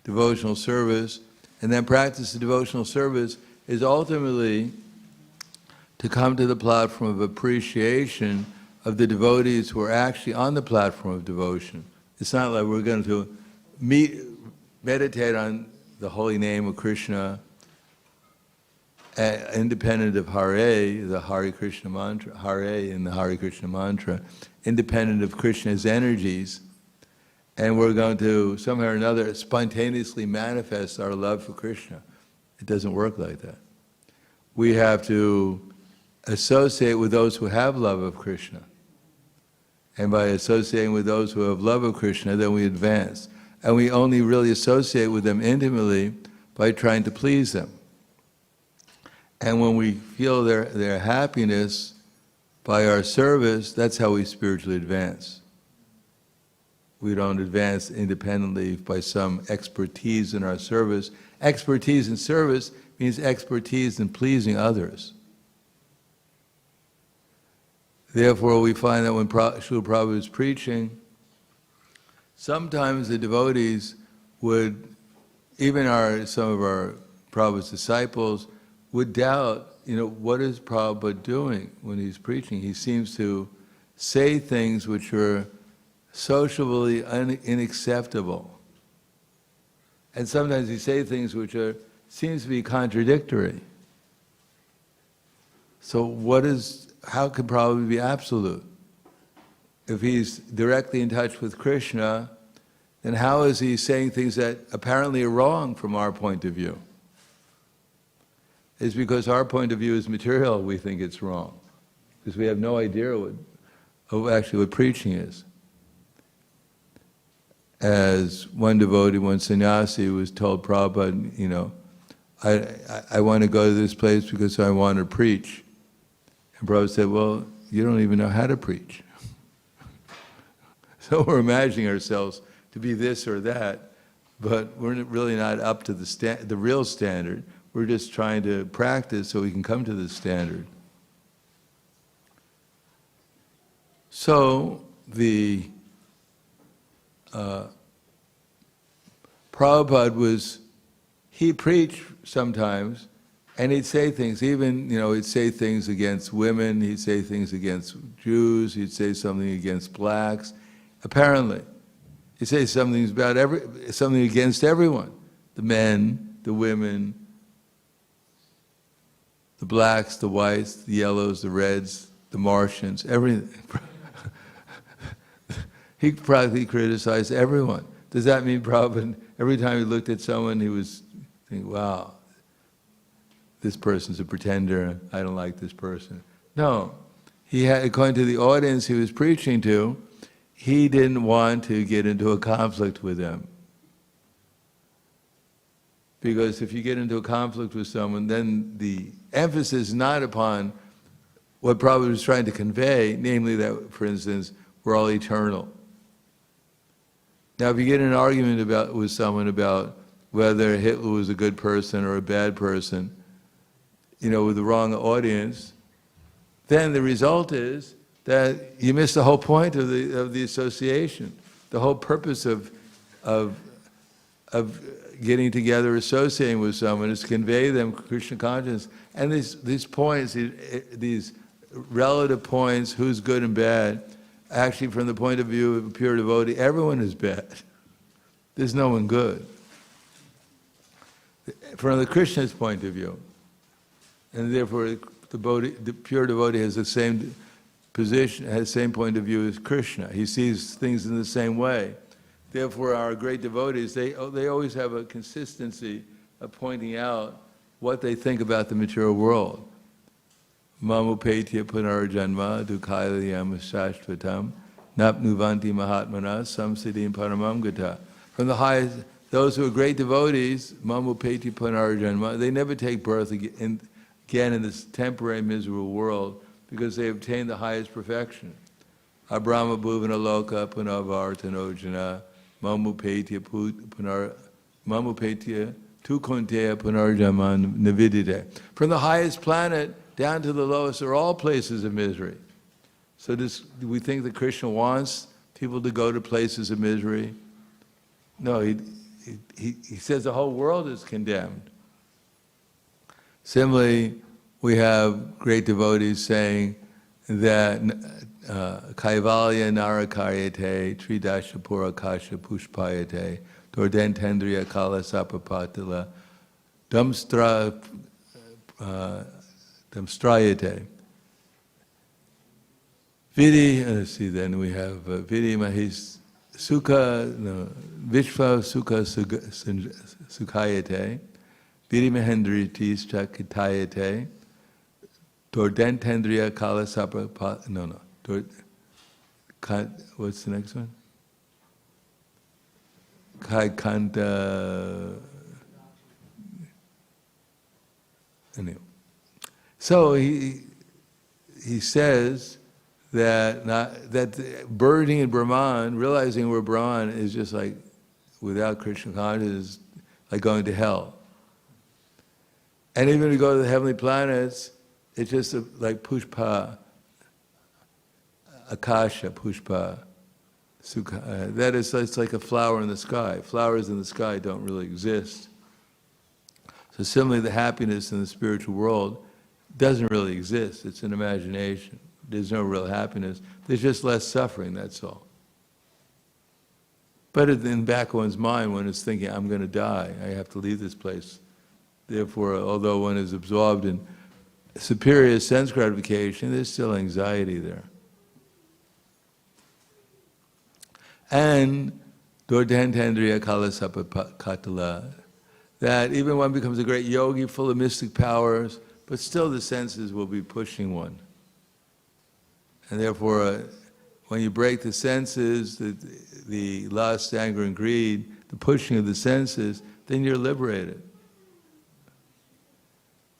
devotional service, and then practice the devotional service is ultimately to come to the platform of appreciation of the devotees who are actually on the platform of devotion. It's not like we're going to meditate on the holy name of Krishna, independent of Hare, the Hare Krishna mantra, Hare in the Hare Krishna mantra, independent of Krishna's energies, and we're going to somehow or another spontaneously manifest our love for Krishna. It doesn't work like that. We have to associate with those who have love of Krishna. And by associating with those who have love of Krishna, then we advance. And we only really associate with them intimately by trying to please them. And when we feel their happiness by our service, that's how we spiritually advance. We don't advance independently by some expertise in our service. Expertise in service means expertise in pleasing others. Therefore, we find that when Srila Prabhupada is preaching, sometimes the devotees would, even some of our Prabhupada's disciples, would doubt, what is Prabhupada doing when he's preaching? He seems to say things which are socially unacceptable. And sometimes he say things which seems to be contradictory. So how can Prabhupada be absolute? If he's directly in touch with Krishna, then how is he saying things that apparently are wrong from our point of view? It's because our point of view is material, we think it's wrong. Because we have no idea what preaching is. As one devotee, one sannyasi was told Prabhupada, I want to go to this place because I want to preach. And Prabhupada said, well, you don't even know how to preach. So we're imagining ourselves to be this or that, but we're really not up to the real standard. We're just trying to practice so we can come to the standard. So the Prabhupada he preached sometimes, and he'd say things, he'd say things against women, he'd say things against Jews, he'd say something against blacks, apparently. He'd say something against everyone, the men, the women, the blacks, the whites, the yellows, the reds, the Martians, everything. He practically criticized everyone. Does that mean Prabhupada, every time he looked at someone, he was thinking, wow, this person's a pretender, I don't like this person. No. According to the audience he was preaching to, he didn't want to get into a conflict with them. Because if you get into a conflict with someone, then the emphasis is not upon what Prabhupada was trying to convey, namely that, for instance, we're all eternal. Now, if you get in an argument with someone about whether Hitler was a good person or a bad person, with the wrong audience, then the result is that you miss the whole point of the association. The whole purpose of getting together, associating with someone, is to convey them Krishna consciousness. And these points, these relative points, who's good and bad, actually from the point of view of a pure devotee, everyone is bad. There's no one good. From the Krishna's point of view. And therefore the pure devotee has the same position, has the same point of view as Krishna. He sees things in the same way. Therefore our great devotees, they always have a consistency of pointing out what they think about the material world. Mamupetya punarjanma dukhalayam shashvatam napnuvanti mahatmana samsiddhim paramam gata. From the highest, those who are great devotees, mamupetya punarjanma, they never take birth again in this temporary miserable world because they obtain the highest perfection. Abrahma bhuvana loka punavartanojana mamupetya tukonteya punarjaman navidite. From the highest planet down to the lowest are all places of misery. So do we think that Krishna wants people to go to places of misery? No, he says the whole world is condemned. Similarly, we have great devotees saying that Kaivalya narakaryate, tridashapura kasha pushpayate, dordentendriya kala sapapatila, damstrayate. Vidi, let's see, then we have Vidi mahis sukha, no, Vishva sukha sukhayate, Vidi mahendritis chakitayate, dordentendriya kala sapapatila, no. What's the next one? Kaikanta. Anyway. So he says that burning in Brahman, realizing we're Brahman, is just like, without Krishna consciousness, like going to hell. And even when you go to the heavenly planets, it's just like pushpa, akasha, pushpa, sukha. That is, it's like a flower in the sky. Flowers in the sky don't really exist. So similarly, the happiness in the spiritual world doesn't really exist. It's an imagination. There's no real happiness. There's just less suffering, that's all. But in the back of one's mind, one is thinking, I'm going to die. I have to leave this place. Therefore, although one is absorbed in superior sense gratification, there's still anxiety there. And Dordhantandriya Kalasapakatala, that even one becomes a great yogi full of mystic powers, but still the senses will be pushing one. And therefore, when you break the senses, the lust, anger, and greed, the pushing of the senses, then you're liberated.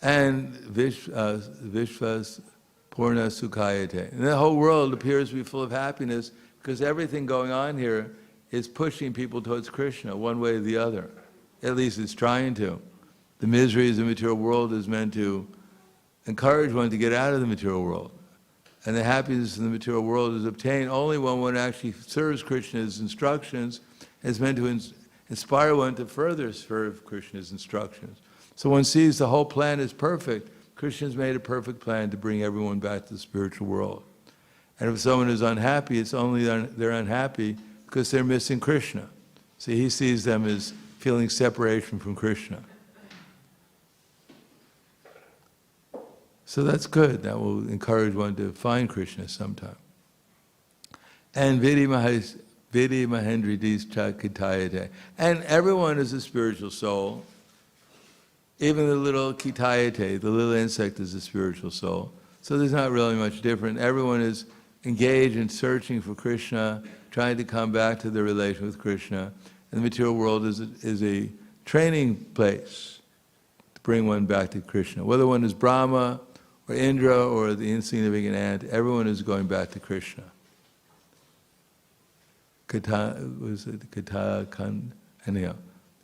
And Vishvas Purna Sukhayate. And the whole world appears to be full of happiness because everything going on here is pushing people towards Krishna, one way or the other. At least it's trying to. The miseries of the material world is meant to encourage one to get out of the material world. And the happiness in the material world is obtained only when one actually serves Krishna's instructions. It's meant to inspire one to further serve Krishna's instructions. So one sees the whole plan is perfect. Krishna's made a perfect plan to bring everyone back to the spiritual world. And if someone is unhappy, it's only they're unhappy because they're missing Krishna. See, he sees them as feeling separation from Krishna. So that's good. That will encourage one to find Krishna sometime. And Vidi Mahendridis Chakitayate. And everyone is a spiritual soul. Even the little Kitayate, the little insect, is a spiritual soul. So there's not really much different. Everyone is engaged in searching for Krishna, trying to come back to their relation with Krishna. And the material world is a training place to bring one back to Krishna. Whether one is Brahma, or Indra, or the insignificant ant, everyone is going back to Krishna. Anyhow.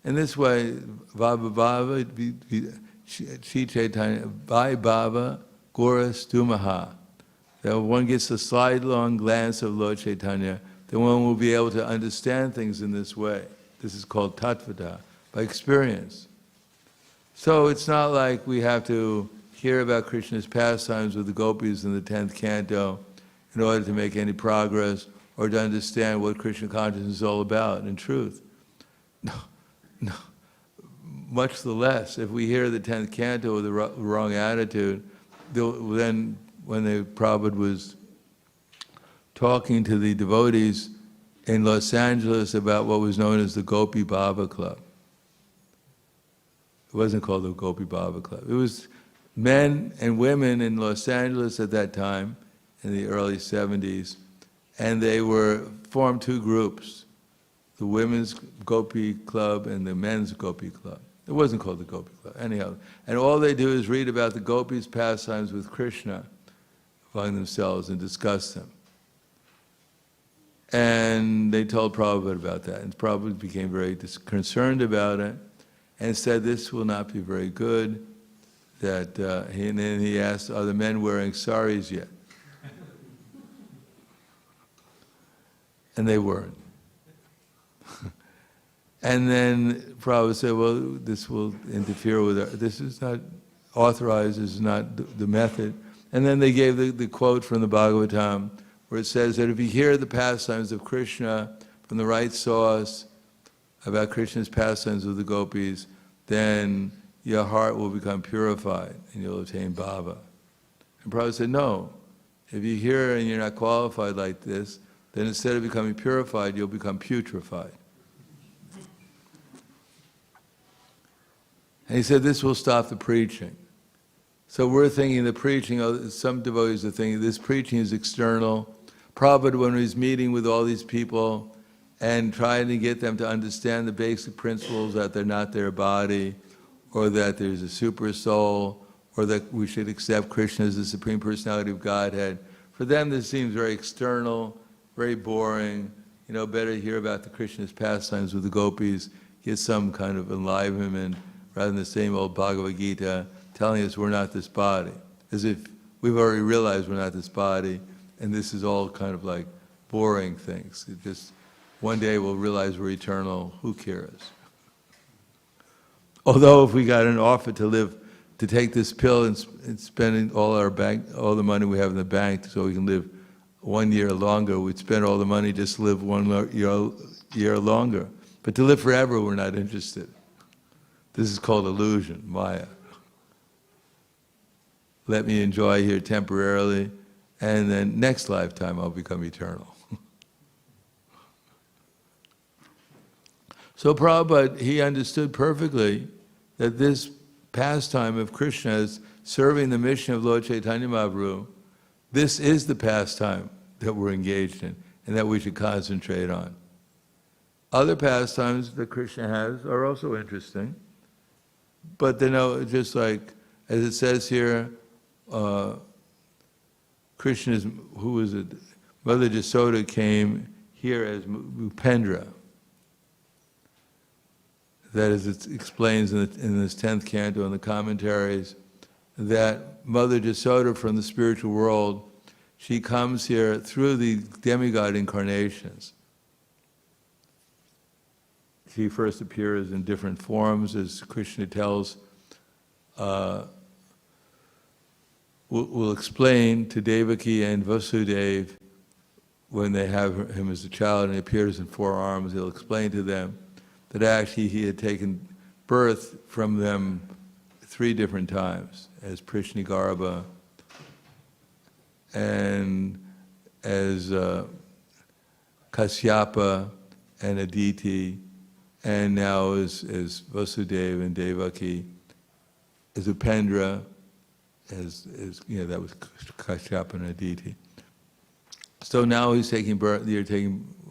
In this way, Bhava Bhava, Shri Chaitanya, Vai Bhava, Goras Dumaha. That one gets a sidelong glance of Lord Chaitanya, then one will be able to understand things in this way. This is called Tattvata, by experience. So it's not like we have to hear about Krishna's pastimes with the gopis in the 10th canto in order to make any progress or to understand what Krishna consciousness is all about in truth. No. Much the less, if we hear the 10th canto with the wrong attitude, then when the Prabhupada was talking to the devotees in Los Angeles about what was known as the Gopi Baba Club. It wasn't called the Gopi Baba Club. It was men and women in Los Angeles at that time, in the early 70s, and they formed two groups, the Women's Gopi Club and the Men's Gopi Club. It wasn't called the Gopi Club, anyhow. And all they do is read about the gopis' pastimes with Krishna among themselves and discuss them. And they told Prabhupada about that, and Prabhupada became very concerned about it, and said this will not be very good. And then he asked, are the men wearing saris yet? And they weren't. And then Prabhupada said, well, this will interfere with this is not authorized, this is not the method. And then they gave the quote from the Bhagavatam, where it says that if you hear the pastimes of Krishna from the right source, about Krishna's pastimes with the gopis, then your heart will become purified and you'll attain bhava. And Prabhupada said, no, if you hear and you're not qualified like this, then instead of becoming purified, you'll become putrefied. And he said, this will stop the preaching. So we're thinking the preaching, some devotees are thinking this preaching is external. Prabhupada, when he's meeting with all these people and trying to get them to understand the basic principles that they're not their body, or that there's a super soul, or that we should accept Krishna as the Supreme Personality of Godhead, for them this seems very external, very boring. Better hear about the Krishna's pastimes with the gopis, get some kind of enlivenment, rather than the same old Bhagavad Gita telling us we're not this body, as if we've already realized we're not this body, and this is all kind of like boring things. It just, one day we'll realize we're eternal, who cares? Although if we got an offer to take this pill and spending all the money we have in the bank so we can live 1 year longer, we'd spend all the money just to live 1 year longer. But to live forever, we're not interested. This is called illusion, Maya. Let me enjoy here temporarily, and then next lifetime I'll become eternal. So Prabhupada, he understood perfectly that this pastime of Krishna is serving the mission of Lord Chaitanya Mahaprabhu. This is the pastime that we're engaged in and that we should concentrate on. Other pastimes that Krishna has are also interesting, but just like, as it says here, Krishna's, who was it? Mother Jasoda came here as Upendra. That is, it explains in this 10th canto in the commentaries that Mother Jasoda from the spiritual world, she comes here through the demigod incarnations. She first appears in different forms, as Krishna tells, will explain to Devaki and Vasudeva when they have him as a child and he appears in 4 arms, he'll explain to them that actually he had taken birth from them 3 different times, as Prishnigarbha and as Kasyapa and Aditi, and now as Vasudeva and Devaki, as Upendra, that was Kasyapa and Aditi. So now he's taking birth,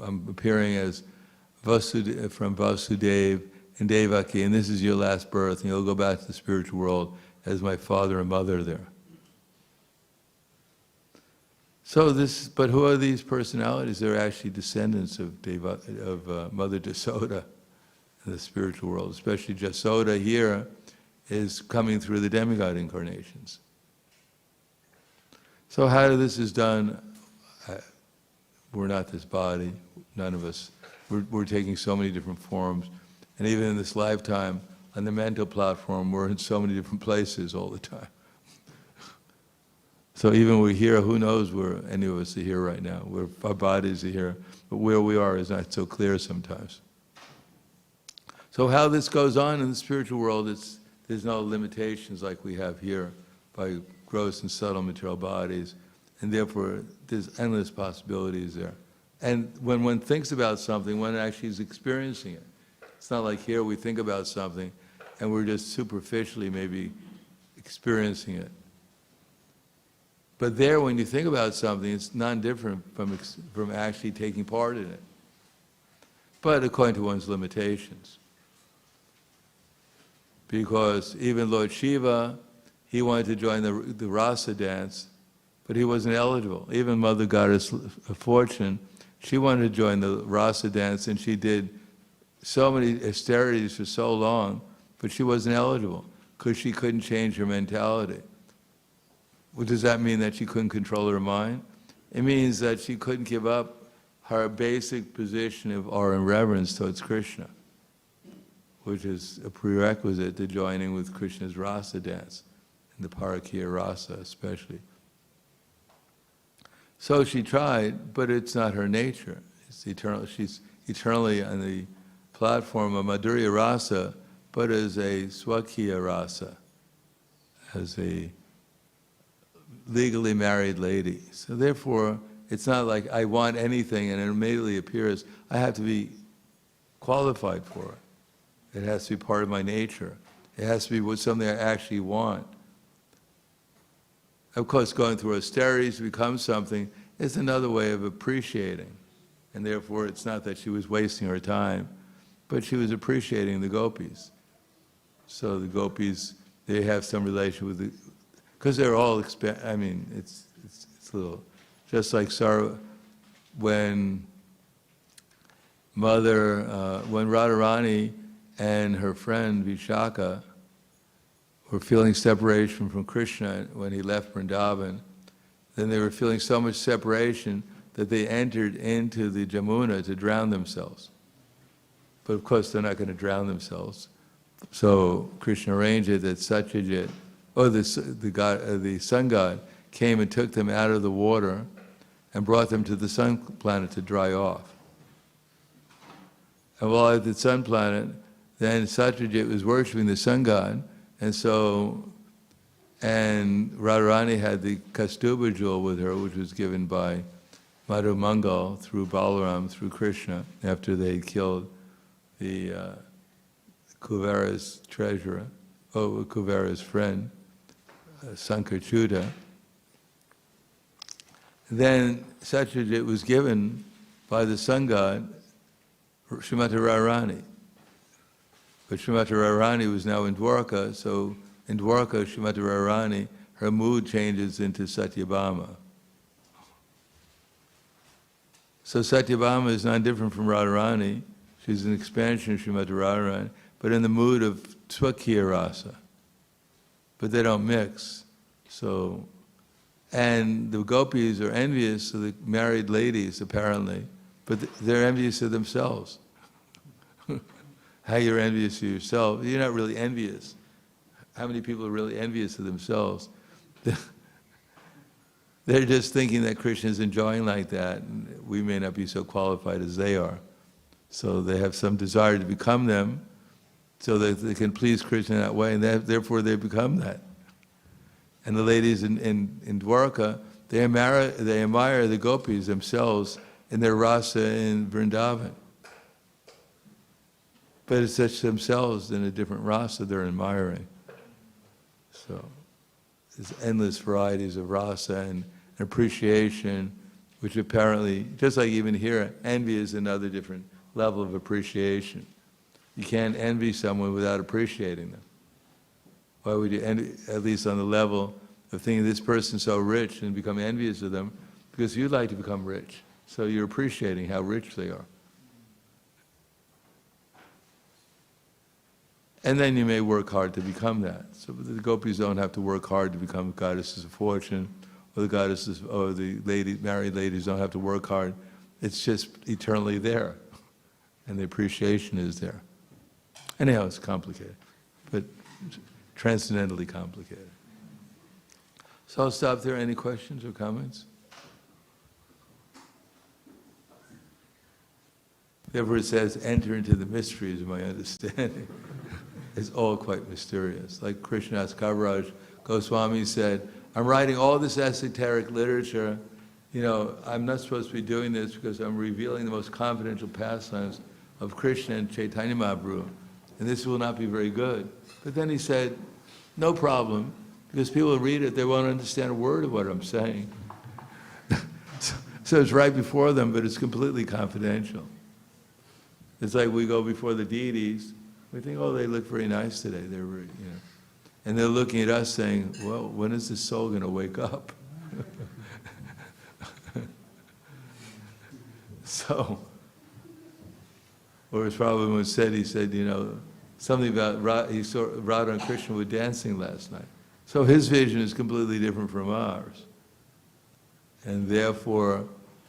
I'm appearing as from Vasudeva and Devaki, and this is your last birth, and you'll go back to the spiritual world as my father and mother there. So but who are these personalities? They're actually descendants of Mother Jasoda. in the spiritual world, especially Jasoda here is coming through the demigod incarnations. So how this is done, we're not this body, none of us. We're taking so many different forms. And even in this lifetime, on the mental platform, we're in so many different places all the time. So even we're here, who knows where any of us are here right now. Our bodies are here, but where we are is not so clear sometimes. So how this goes on in the spiritual world, there's no limitations like we have here by gross and subtle material bodies, and therefore there's endless possibilities there. And when one thinks about something, one actually is experiencing it. It's not like here we think about something and we're just superficially maybe experiencing it. But there, when you think about something, it's non-different from actually taking part in it. But according to one's limitations. Because even Lord Shiva, he wanted to join the rasa dance, but he wasn't eligible. Even Mother Goddess of Fortune, she wanted to join the rasa dance, and she did so many austerities for so long, but she wasn't eligible because she couldn't change her mentality. Well, does that mean that she couldn't control her mind? It means that she couldn't give up her basic position of our reverence towards Krishna, which is a prerequisite to joining with Krishna's rasa dance, and the Parakya rasa especially. So she tried, but it's not her nature. It's eternal. She's eternally on the platform of Madhurya rasa, but as a Swakya rasa, as a legally married lady. So therefore, it's not like I want anything and it immediately appears. I have to be qualified for it. It has to be part of my nature. It has to be something I actually want. Of course, going through austerities to become something is another way of appreciating. And therefore, it's not that she was wasting her time, but she was appreciating the gopis. So the gopis, they have some relation with the, because they're all, it's a little, just like when when Radharani and her friend Vishaka were feeling separation from Krishna when he left Vrindavan, then they were feeling so much separation that they entered into the Jamuna to drown themselves. But of course, they're not going to drown themselves. So Krishna arranged it that Satyajit, the sun god, came and took them out of the water and brought them to the sun planet to dry off. And while at the sun planet, then Satyajit was worshipping the sun god, and Radharani had the Kaustubha jewel with her, which was given by Madhu Mangal through Balaram, through Krishna, after they killed the Kuvera's treasurer, Kuvera's friend, Sankarchuta. Then Satyajit was given by the sun god Śrīmati Radharani. But Śrīmati Radharani was now in Dwarka, so in Dwarka, Śrīmati Radharani, her mood changes into Satyabhama. So Satyabhama is not different from Radharani. She's an expansion of Śrīmati Radharani, but in the mood of Swakya rasa. But they don't mix. So, and the gopis are envious of the married ladies, apparently, but they're envious of themselves. How you're envious of yourself? You're not really envious. How many people are really envious of themselves? They're just thinking that Krishna is enjoying like that, and we may not be so qualified as they are. So they have some desire to become them, so that they can please Krishna in that way, and therefore they become that. And the ladies in Dwarka, they admire the gopis themselves in their rasa in Vrindavan. But it's such themselves in a different rasa they're admiring. So there's endless varieties of rasa and appreciation, which apparently, just like even here, envy is another different level of appreciation. You can't envy someone without appreciating them. Why would you envy, at least on the level of thinking this person's so rich and become envious of them? Because you'd like to become rich. So you're appreciating how rich they are. And then you may work hard to become that. So the gopis don't have to work hard to become goddesses of fortune, or the goddesses, or the married ladies don't have to work hard. It's just eternally there, and the appreciation is there. Anyhow, it's complicated, but transcendently complicated. So I'll stop there. Any questions or comments? Therefore it says, enter into the mysteries of my understanding. It's all quite mysterious. Like Krishnadas Kaviraj Goswami said, I'm writing all this esoteric literature, I'm not supposed to be doing this because I'm revealing the most confidential pastimes of Krishna and Chaitanya Mahaprabhu, and this will not be very good. But then he said, no problem, because people read it, they won't understand a word of what I'm saying. So it's right before them, but it's completely confidential. It's like we go before the deities, we think, oh, they look very nice today. They're very, and they're looking at us saying, well, when is this soul going to wake up? So, or as Prabhupada once said, he said, something about, he saw Radha and Krishna were dancing last night. So his vision is completely different from ours. And therefore,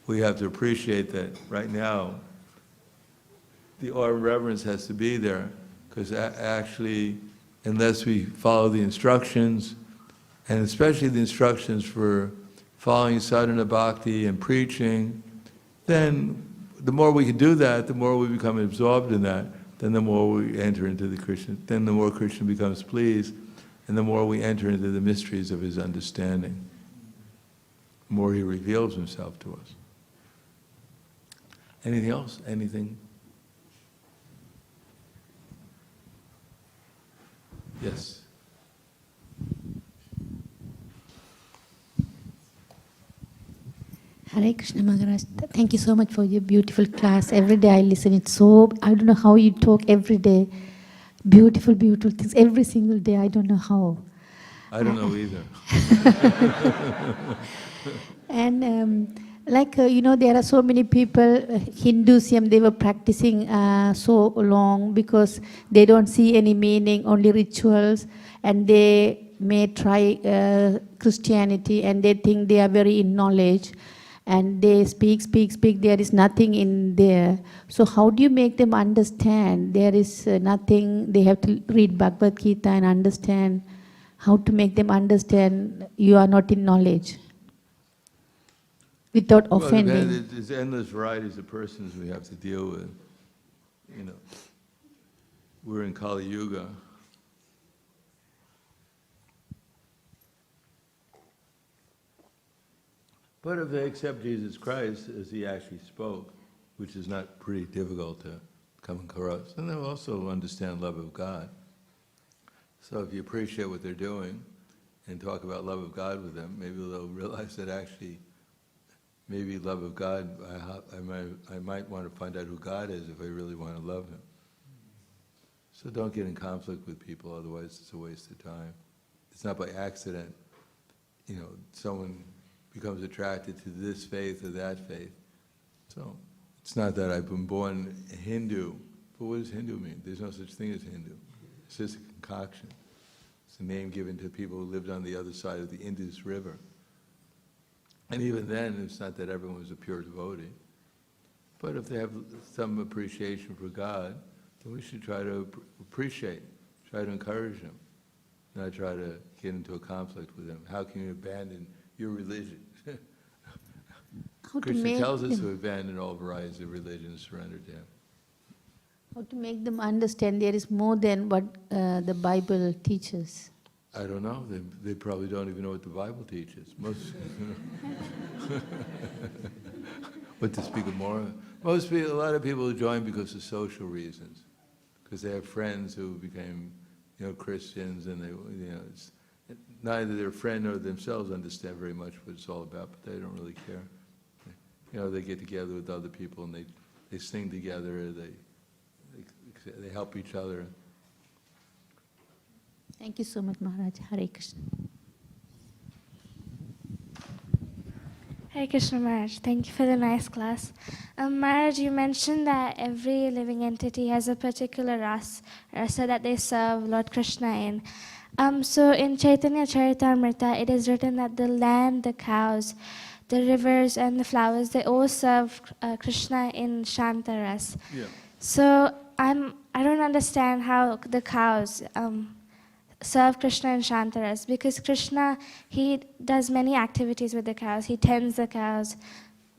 we have to appreciate that right now, the awe of reverence has to be there, because actually, unless we follow the instructions, and especially the instructions for following sadhana bhakti and preaching, then the more we can do that, the more we become absorbed in that, then the more we enter into the Krishna, then the more Krishna becomes pleased, and the more we enter into the mysteries of his understanding, the more he reveals himself to us. Anything else? Anything? Yes. Hare Krishna Maharaj, thank you so much for your beautiful class. Every day I listen. It's so, I don't know how you talk every day. Beautiful, beautiful things. Every single day, I don't know how. I don't know either. And there are so many people, Hinduism, they were practicing so long because they don't see any meaning, only rituals, and they may try Christianity and they think they are very in knowledge, and they speak, there is nothing in there. So how do you make them understand there is nothing? They have to read Bhagavad Gita and understand. How to make them understand you are not in knowledge without offending? Well, there's endless varieties of persons we have to deal with. We're in Kali Yuga. But if they accept Jesus Christ as he actually spoke, which is not pretty difficult to come across, then they'll also understand love of God. So if you appreciate what they're doing and talk about love of God with them, maybe they'll realize that actually, maybe love of God, I might want to find out who God is if I really want to love him. So don't get in conflict with people, otherwise it's a waste of time. It's not by accident, someone becomes attracted to this faith or that faith. So it's not that I've been born a Hindu, but what does Hindu mean? There's no such thing as Hindu. It's just a concoction. It's a name given to people who lived on the other side of the Indus River. And even then, it's not that everyone was a pure devotee. But if they have some appreciation for God, then we should try to appreciate, try to encourage them, not try to get into a conflict with them. How can you abandon your religion? Krishna tells us to abandon all varieties of religion and surrender to him. How to make them understand there is more than what the Bible teaches? I don't know. They probably don't even know what the Bible teaches. Most, what to speak of more. Most people, a lot of people join because of social reasons, because they have friends who became, Christians, and they, neither their friend nor themselves understand very much what it's all about, but they don't really care. They get together with other people and they sing together. They help each other. Thank you so much, Maharaj. Hare Krishna. Hare Krishna Maharaj, thank you for the nice class. Maharaj, you mentioned that every living entity has a particular rasa that they serve Lord Krishna in. So in Chaitanya Charitamrita, it is written that the land, the cows, the rivers and the flowers, they all serve Krishna in Shantaras. Yeah. So I don't understand how the cows serve Krishna in Shantaras, because Krishna, he does many activities with the cows. He tends the cows,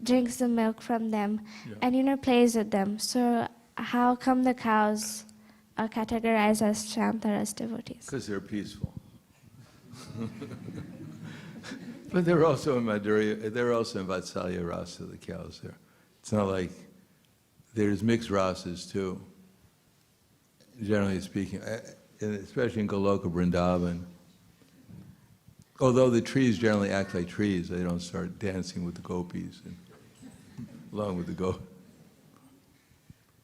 drinks the milk from them, and plays with them. So how come the cows are categorized as Shantaras devotees? Because they're peaceful. But they're also in Madhurya, they're also in Vatsalya Rasa, the cows there. It's not like, there's mixed rasas too, generally speaking, especially in Goloka Vrindavan. Although the trees generally act like trees, they don't start dancing with the gopis and along with the gopis.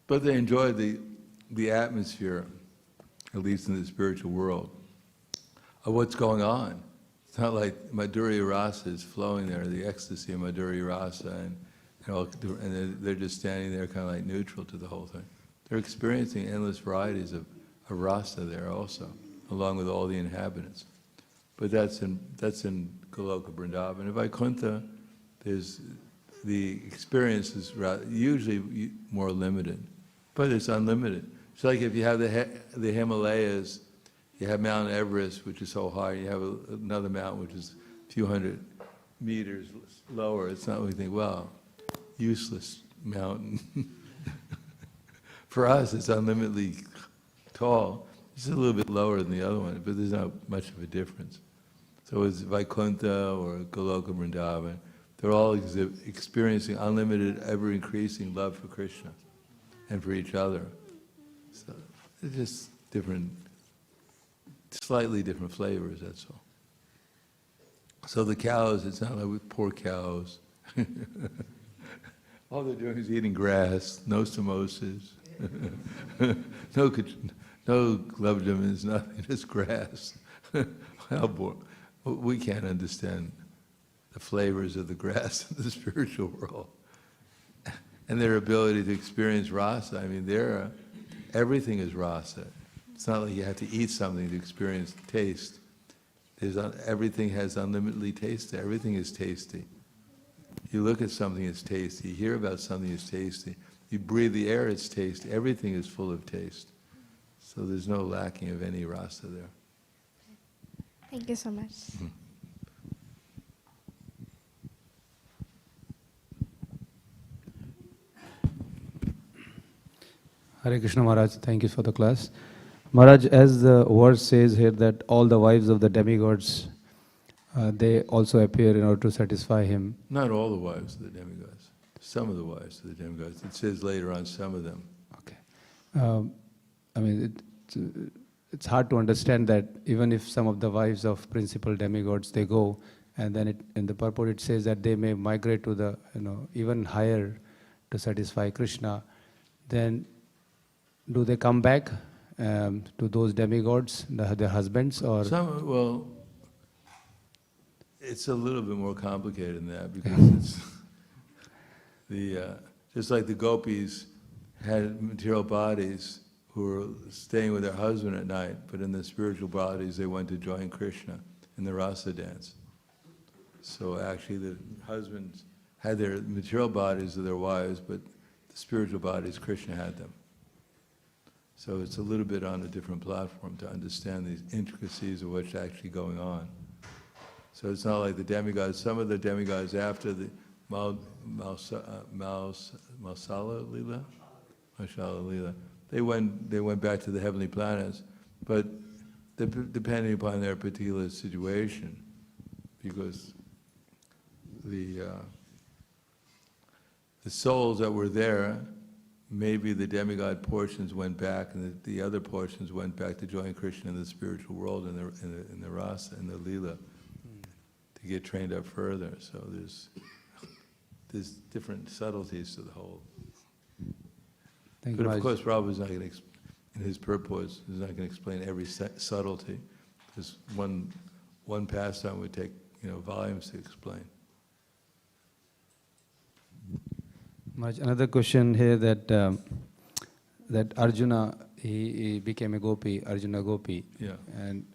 But they enjoy the atmosphere, at least in the spiritual world, of what's going on. It's not like Madhurya Rasa is flowing there, the ecstasy of Madhurya Rasa, and they're just standing there kind of like neutral to the whole thing. They're experiencing endless varieties of rasa there also, along with all the inhabitants. But that's in Goloka Vrindavan. In Vaikuntha, the experience is usually more limited, but it's unlimited. It's like if you have the Himalayas, you have Mount Everest, which is so high, you have another mountain which is a few hundred meters lower. It's not like we think, wow, useless mountain. For us, it's unlimitedly tall. It's a little bit lower than the other one, but there's not much of a difference. So it's Vaikuntha or Goloka Vrindavan. They're all experiencing unlimited, ever-increasing love for Krishna and for each other. So it's just different, slightly different flavors, that's all. So the cows, it's not like with poor cows. All they're doing is eating grass, no samosas, no gulabjamins, nothing, just grass. How boring. We can't understand the flavors of the grass in the spiritual world. And their ability to experience rasa, I mean, everything is rasa. It's not like you have to eat something to experience taste. Everything has unlimitedly taste. Everything is tasty. You look at something, it's tasty. You hear about something, it's tasty. You breathe the air, it's tasty. Everything is full of taste. So there's no lacking of any rasa there. Thank you so much. Mm-hmm. Hare Krishna Maharaj, thank you for the class. Maharaj, as the verse says here that all the wives of the demigods, they also appear in order to satisfy him. Not all the wives of the demigods. Some of the wives of the demigods. It says later on some of them. Okay. I mean, it's hard to understand that even if some of the wives of principal demigods, they go, and then in the purport it says that they may migrate to the, even higher to satisfy Krishna, then do they come back to those demigods, their husbands, or? Well, it's a little bit more complicated than that, because it's just like the gopis had material bodies who were staying with their husband at night, but in the spiritual bodies they went to join Krishna in the rasa dance. So actually the husbands had their material bodies of their wives, but the spiritual bodies, Krishna had them. So it's a little bit on a different platform to understand these intricacies of what's actually going on. So it's not like the demigods. Some of the demigods after the Mausala Lila, they went back to the heavenly planets, but depending upon their particular situation, because the souls that were there, maybe the demigod portions went back, and the other portions went back to join Krishna in the spiritual world, in the rasa, in the lila, to get trained up further. So there's different subtleties to the whole. Thank But you, of course, Prabhupada is not going to, in his purports, is not going to explain every subtlety, because one pastime would take volumes to explain. Maharaj, another question here that Arjuna, he became a gopi, Arjuna gopi. Yeah. And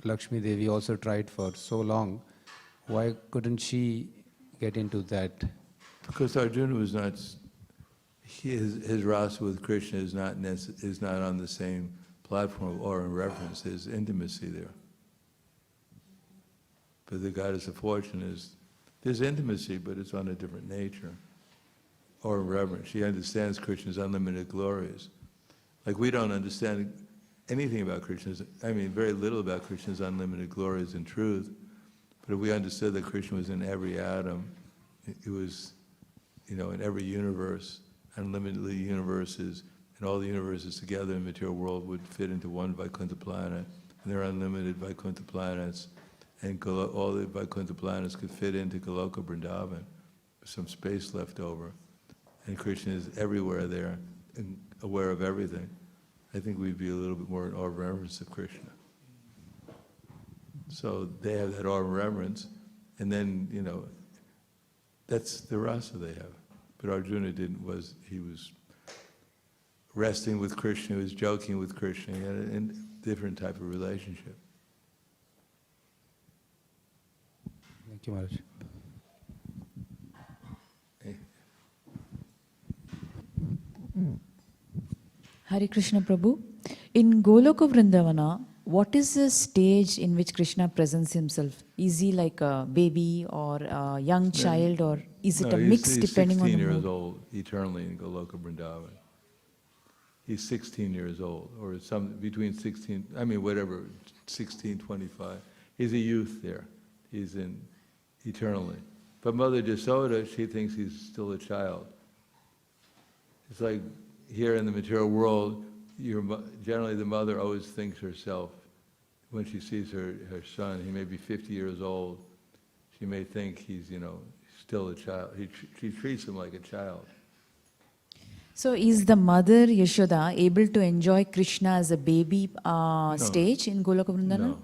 Lakshmi Devi also tried for so long. Why couldn't she get into that? Because Arjuna was not, his rasa with Krishna is not on the same platform or in reference. There's intimacy there. But the goddess of fortune there's intimacy, but it's on a different nature. Or in reverence. She understands Krishna's unlimited glories. Like we don't understand anything about Krishna's, very little about Krishna's unlimited glories and truth. But if we understood that Krishna was in every atom, it was, in every universe, unlimitedly universes, and all the universes together in the material world would fit into one Vaikuntha planet, and there are unlimited Vaikuntha planets, and all the Vaikuntha planets could fit into Goloka Vrindavan, with some space left over, and Krishna is everywhere there, and aware of everything. I think we'd be a little bit more in awe of reverence of Krishna. So they have that awe of reverence, and then, that's the rasa they have. But Arjuna he was resting with Krishna, he was joking with Krishna, he had a different type of relationship. Thank you, Maharaj. Hare Krishna Prabhu. In Goloka Vrindavana, what is the stage in which Krishna presents himself? Is he like a baby or a young child, or is it a mix depending on the mood? He's 16 years old eternally in Goloka Vrindavan. He's 16 years old, or between 16, 16, 25. He's a youth there. He's in eternally. But Mother Jasoda, she thinks he's still a child. It's like here in the material world, generally the mother always thinks herself, when she sees her son, he may be 50 years old, she may think he's, still a child. She treats him like a child. So is the mother Yashoda able to enjoy Krishna as a baby stage in Goloka Vrindavana? No,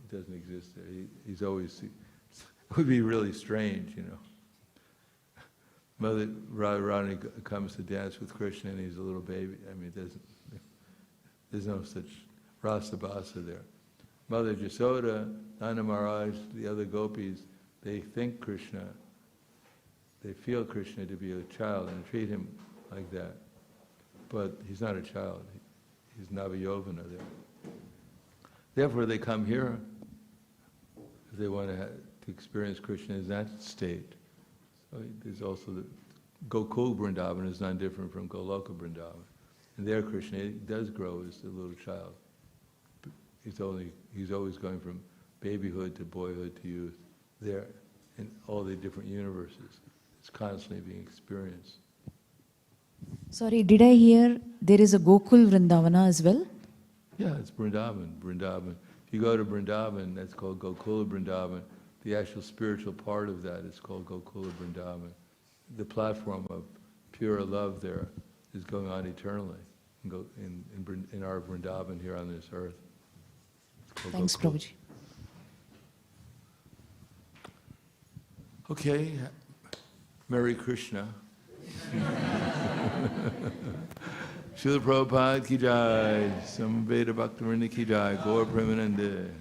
it doesn't exist there. He's always, it would be really strange, Mother Radharani comes to dance with Krishna and he's a little baby. There's no such rasa bhasa there. Mother Jasoda, Nanda Maharaj, the other gopis, they think Krishna, they feel Krishna to be a child and treat him like that. But he's not a child. He's Navayovana there. Therefore they come here if they want to experience Krishna in that state. So there's also the Gokul Vrindavan is not different from Goloka Vrindavan. And there Krishna does grow as a little child. He's always going from babyhood to boyhood to youth. There, in all the different universes, it's constantly being experienced. Sorry, did I hear there is a Gokul Vrindavana as well? Yeah, it's Vrindavan. If you go to Vrindavan, that's called Gokula Vrindavan. The actual spiritual part of that is called Gokula Vrindavan. The platform of pure love there is going on eternally in our Vrindavan here on this earth. Thanks, Gokula. Prabhuji. Okay, Merry Krishna. Srila Prabhupada ki jai, Samveda Bhaktivinoda ki jai, Gaur Premanande.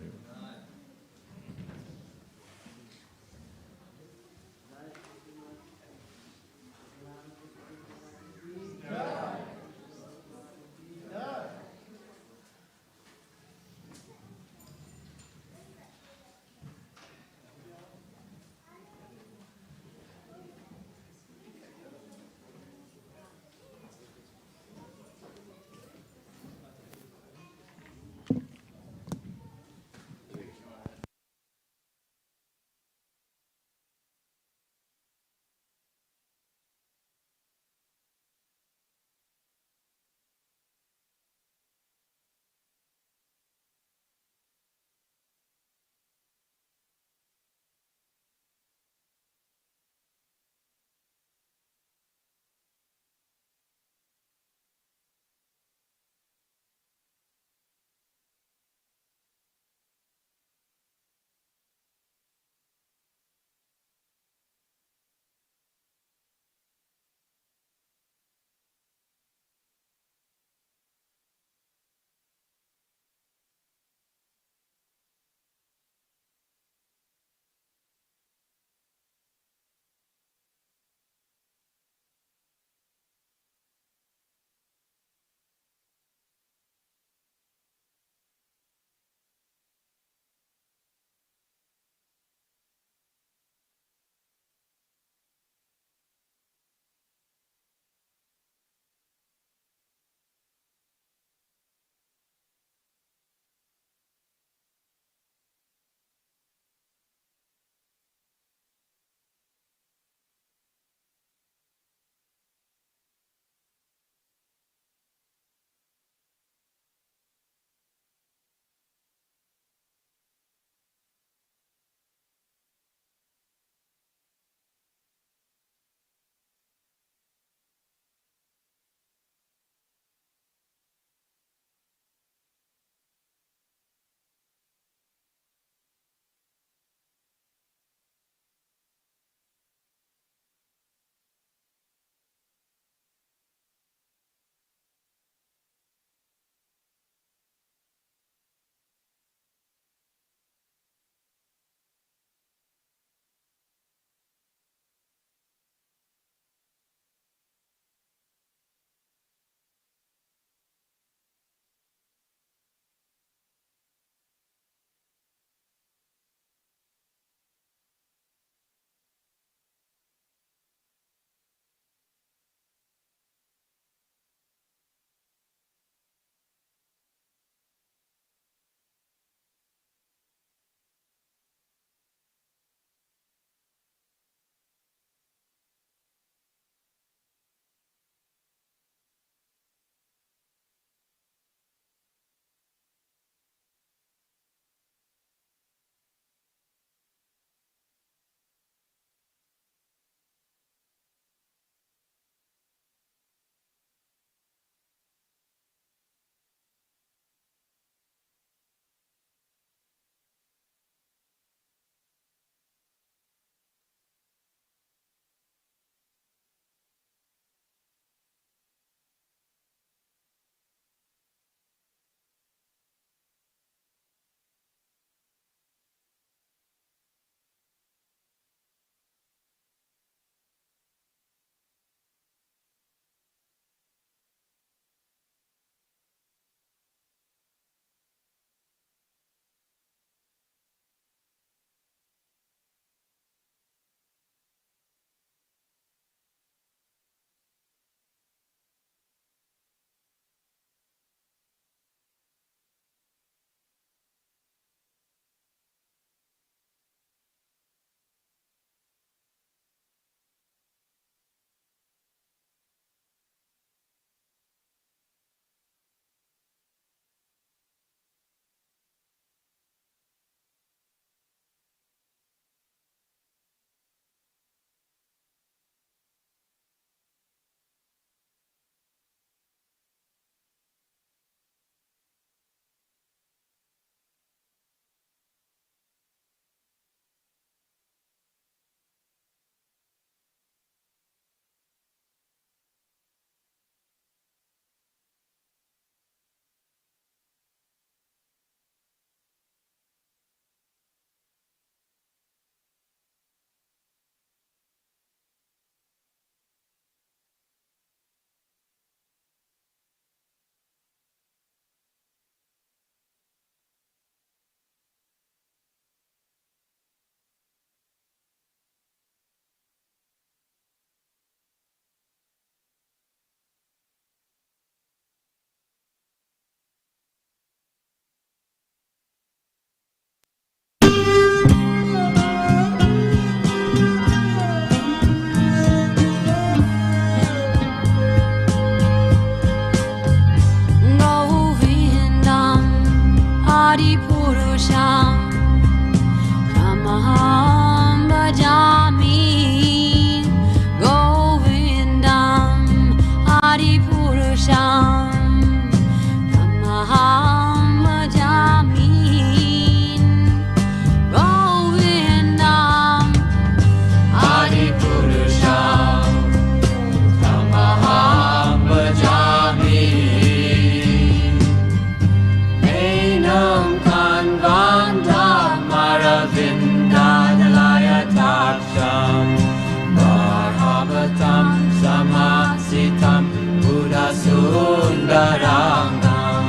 samasitam buddhasundarangam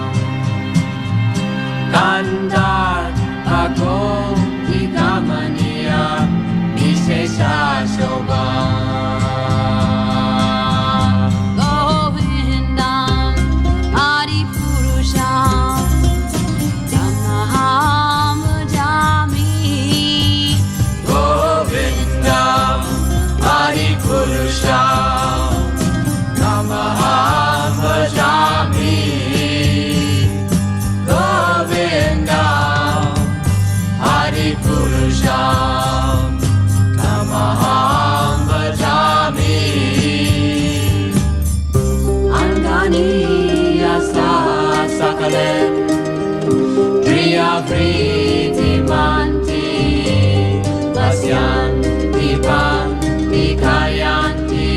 kandar agopigamaniya vishesha shobham Govindam Adipurusham Tamaham Bhajami Govindam Adipurusham Namaham Bhajami Govindam Adipurusham Namaham Bhajami Angani Yasa Sakale Priya Priti Manti Vasyanti Panti Kayanti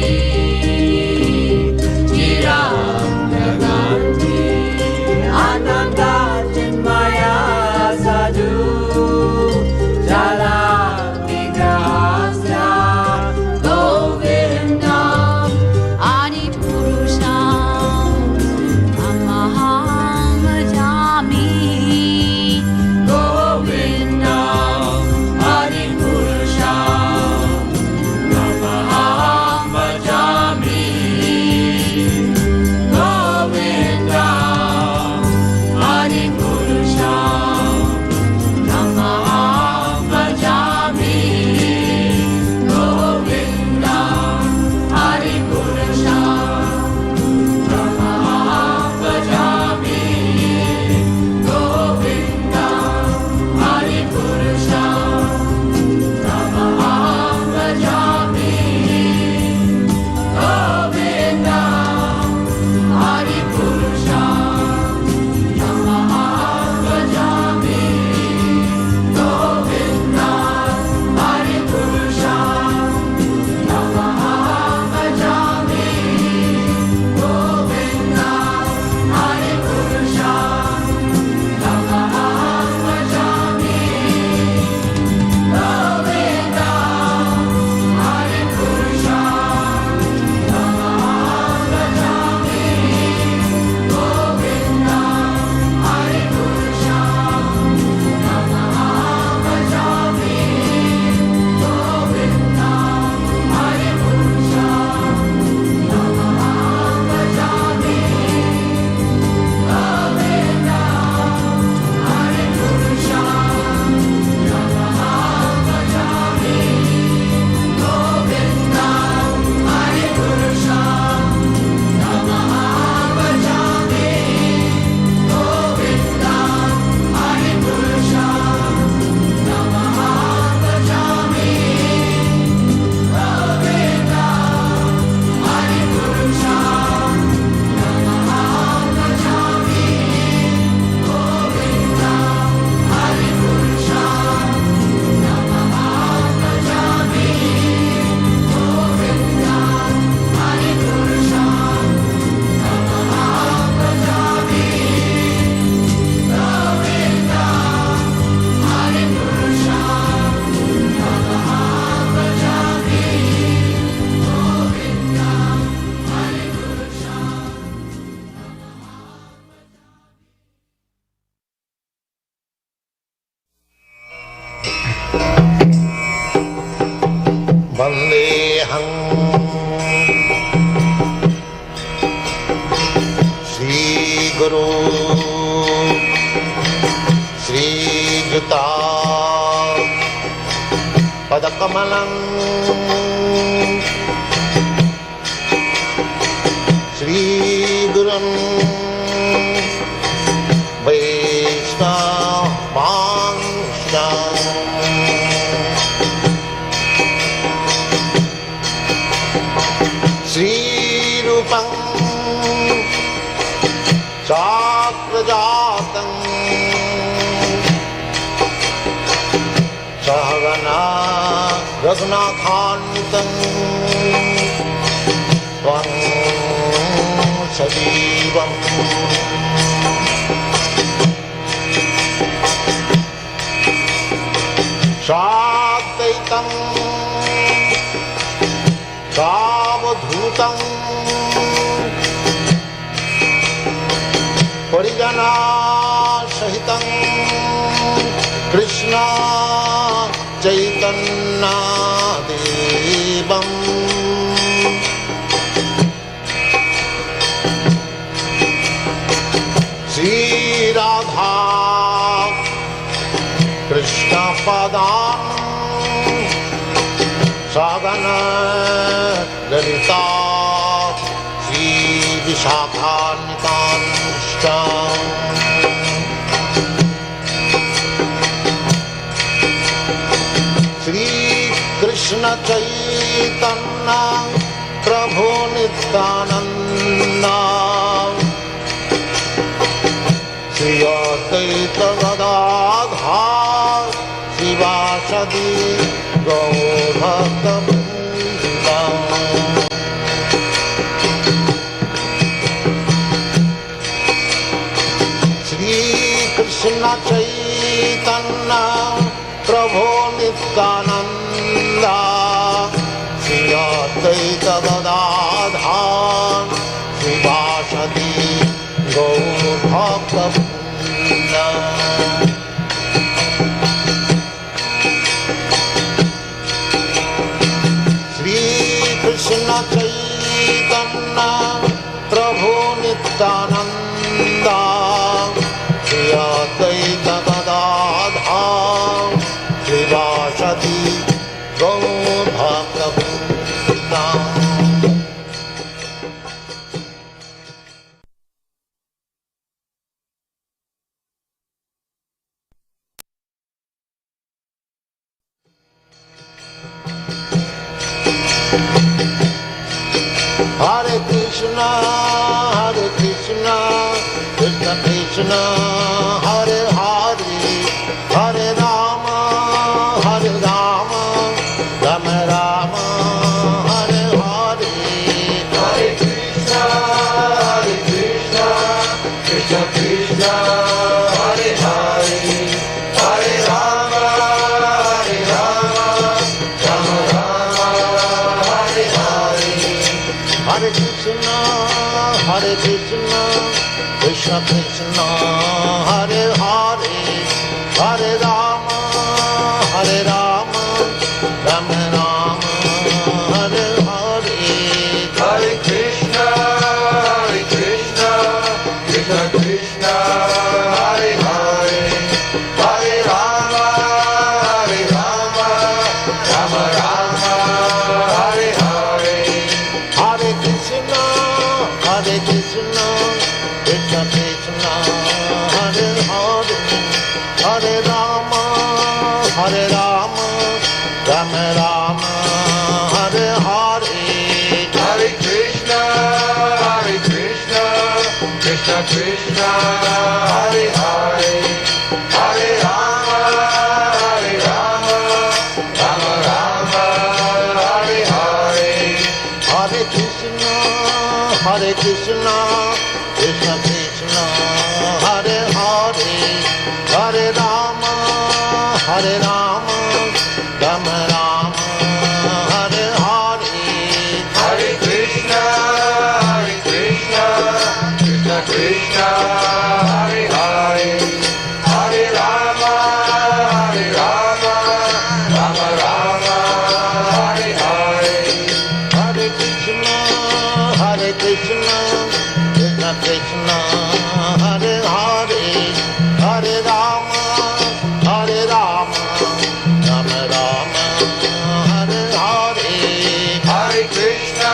Chiram Naganti Ananda Chinmaya Sadhu Jala Vigrahasya Govindam Adipurusham Tamaham Bhajami Govindam Adipurusham Namaham Bhajami Govindam Adipurusham Namaham Bhajami Govindam Adipurusham Namaham Bhajami Govindam Adipurusham Namaham Bhajami Govindam Adipurusham Namaham Bhajami Govindam Adipurusham Namaham Bhajami Govindam Adipurusham Namaham Bhajami Vandeham Shri Guru Shri Juta Padakamalam Shri Gurum Vaishnavanstam Shri Rupam Chakrajatam Sahagana Raghunathantam Svam Sajivam Shadvaitam Savadhutam sahitam parijana sahitam Krishna Chaitanya Devam Shri Radha Krishna Padam Sagana Lalita Shri Vishakhanitanushtam Shri Krishna Chaitanya Prabhu Nityananda Shri Advaita Gadadhar Shivasadi Gaur Bhakta Shri Krishna Chaitanya Prabhu Nityananda Shri Advaita Gadadhar Shivasadi Gaur Bhakta Shri Krishna Chaitanya Prabhu Nityananda Shri Advaita Gadadhar Shivasadi Gaur Bhakta Hare Krishna, Krishna Krishna, Hare Hare, Hare Rama, Rama Rama, Hare Hare. Hare Krishna, Krishna Krishna, Hare Hare, Hare Rama, Rama Rama, Hare Hare. Hare Krishna, Krishna Krishna, Hare Hare, Hare Rama, Rama Rama, Hare Hare. Hare Krishna, Krishna Krishna, Hare Hare, Hare Rama, Rama Rama, Hare Hare. Hare Krishna, Krishna Krishna, Hare Hare, Hare Rama, Rama Rama, Hare Hare. Hare Krishna, Krishna Krishna, Hare Hare, Hare Rama, Rama Rama, Hare Hare. Hare Krishna, Krishna Krishna, Hare Hare, Hare Rama, Rama Rama, Hare Hare. Hare Krishna, Krishna Krishna, Hare Hare, Hare Rama, Rama Rama, Hare Hare. Hare Krishna, Krishna Krishna, Hare Hare, Hare Rama, Rama Rama, Hare Hare. Hare Krishna,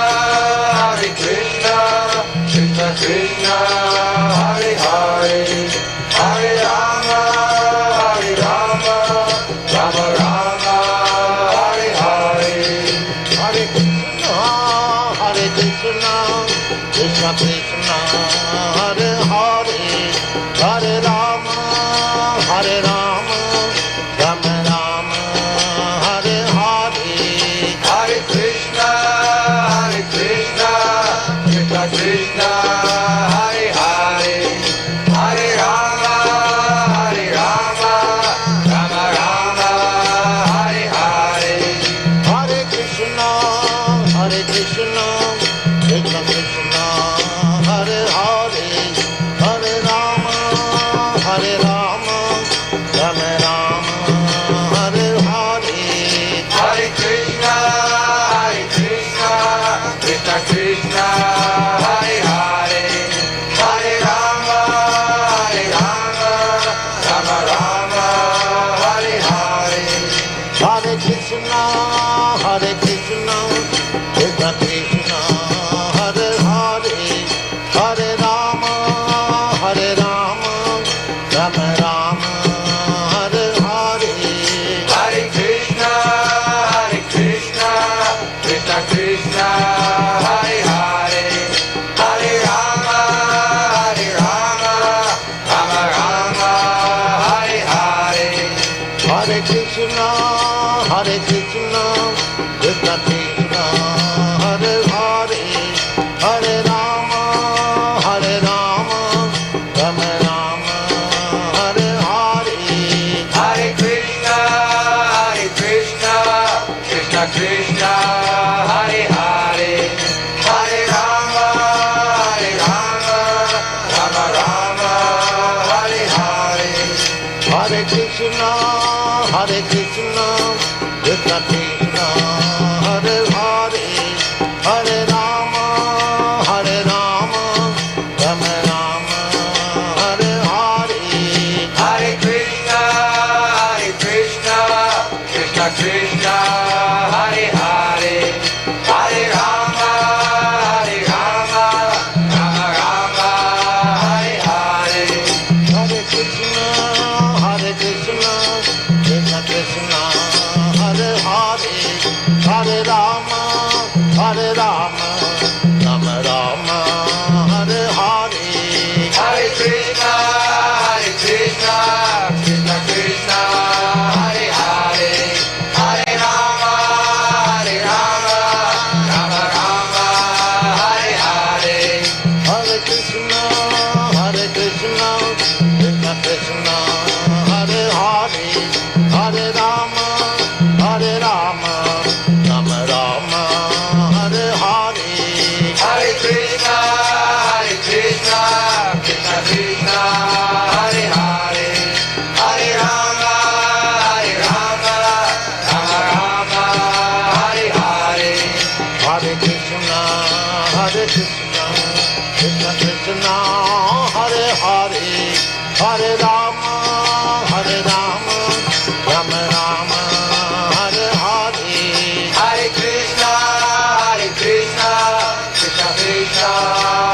Krishna Krishna, Hare Hare, Hare Rama, Rama Rama, Hare Hare. Hare Krishna, Krishna Krishna, Hare Hare, Hare Rama, Rama Rama, Hare Hare. Hare Krishna, Krishna Krishna, Hare Hare, Hare Rama, Rama Rama, Hare Hare. Hare Krishna, Krishna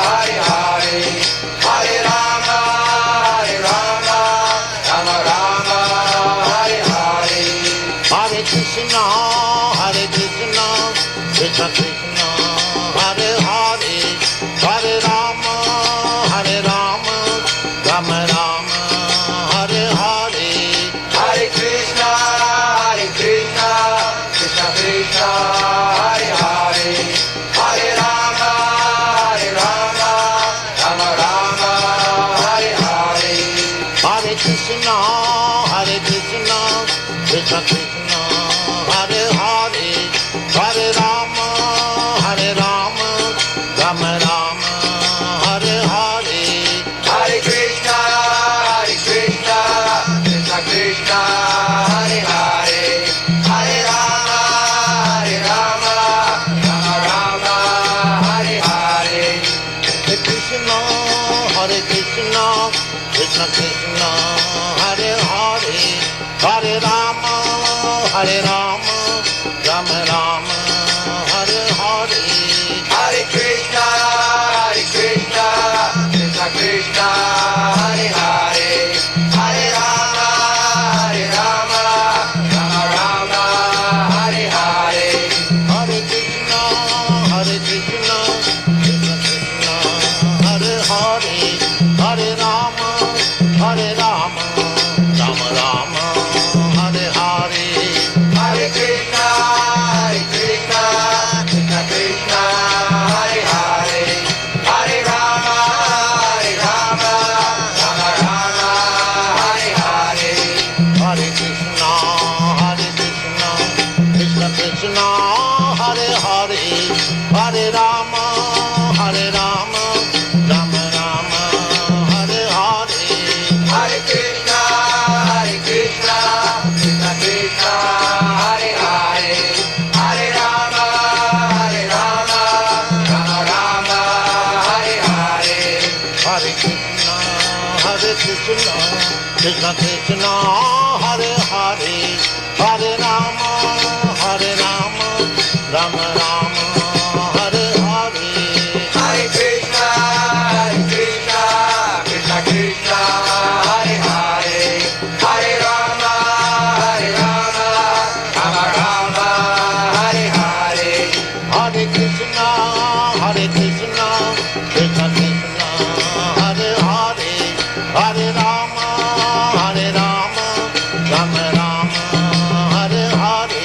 Hare Hare, Hare Rama, Rama Rama, Hare Hare. Hare Krishna, Krishna Krishna, Hare Hare, Hare Rama, Rama Rama, Hare Hare. Hare Krishna, Krishna Krishna, Hare Hare, Hare Rama, Rama Rama, Hare Hare. Hare Krishna, Krishna Krishna, Hare Hare, Hare Rama, Rama Rama, Hare Hare. Hare Krishna, Krishna Krishna, Hare Hare, Hare Rama, Rama Hare Hare. Hare Krishna, Krishna Krishna, Hare Hare, Hare Rama, Rama Rama, Hare Hare. Hare Krishna, Krishna Krishna, Hare Hare, Hare Rama, Rama Hare Hare. Hare Krishna, Krishna Krishna, Hare Hare, Hare Rama, Rama Rama, Hare Hare. Hare Krishna, Krishna Krishna, Hare Hare, Hare Rama, Rama Hare Hare. Hare Krishna, Krishna Krishna, Hare Hare, Hare Rama, Rama Rama, Hare Hare. Hare Krishna, Krishna Krishna, Hare Hare, Hare Rama, Rama Hare Hare. Hare Krishna, Krishna Krishna, Hare Hare, Hare Rama, Rama Rama, Hare Hare. Hare Krishna, Krishna Krishna, Hare Hare, Hare Rama, Rama Hare Hare. Hare Krishna, Krishna Krishna, Hare Hare, Hare Rama, Rama Rama, Hare Hare.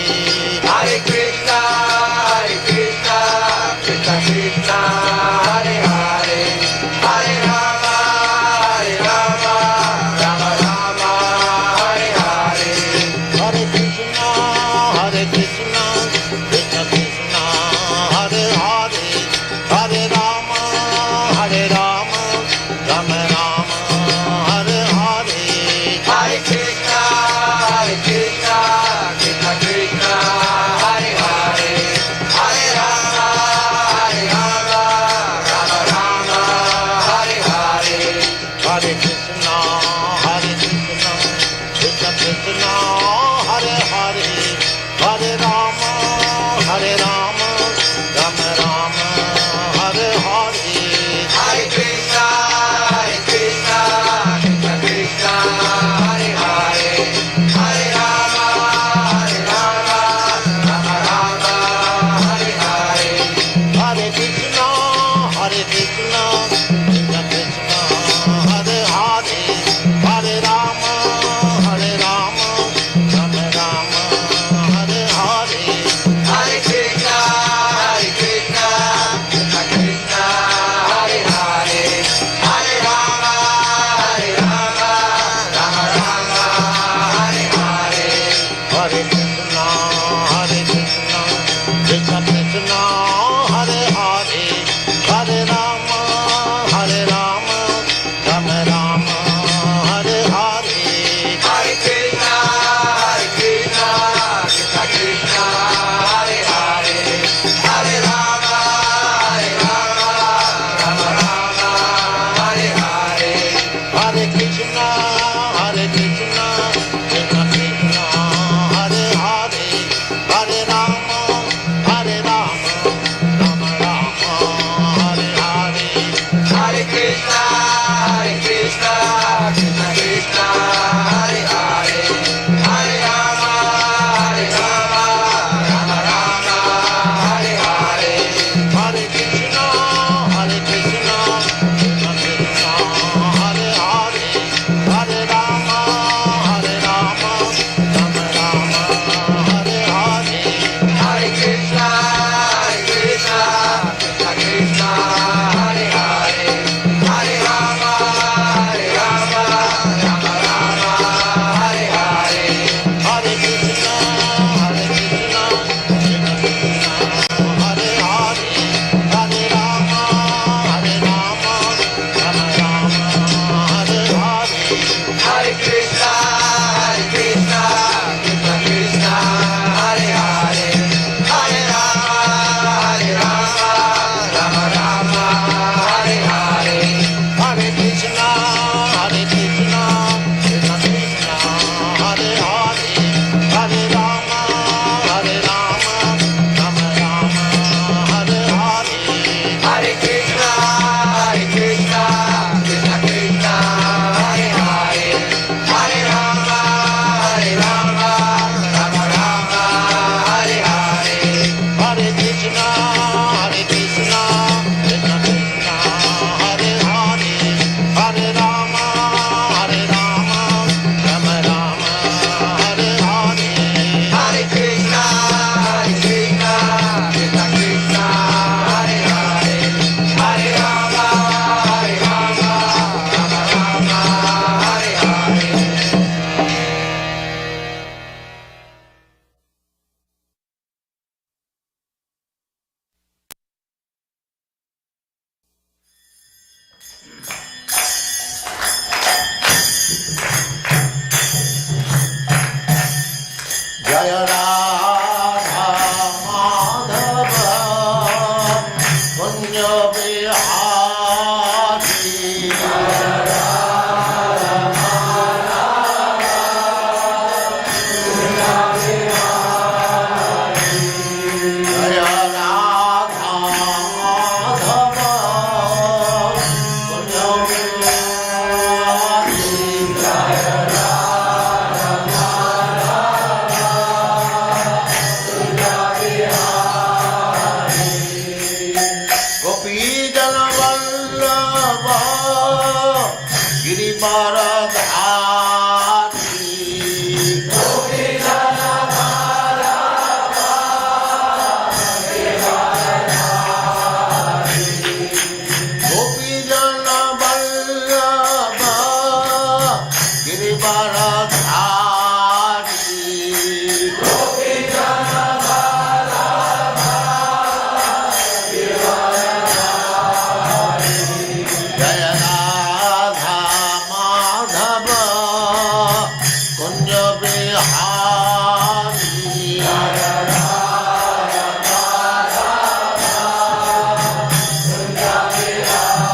Paradhanam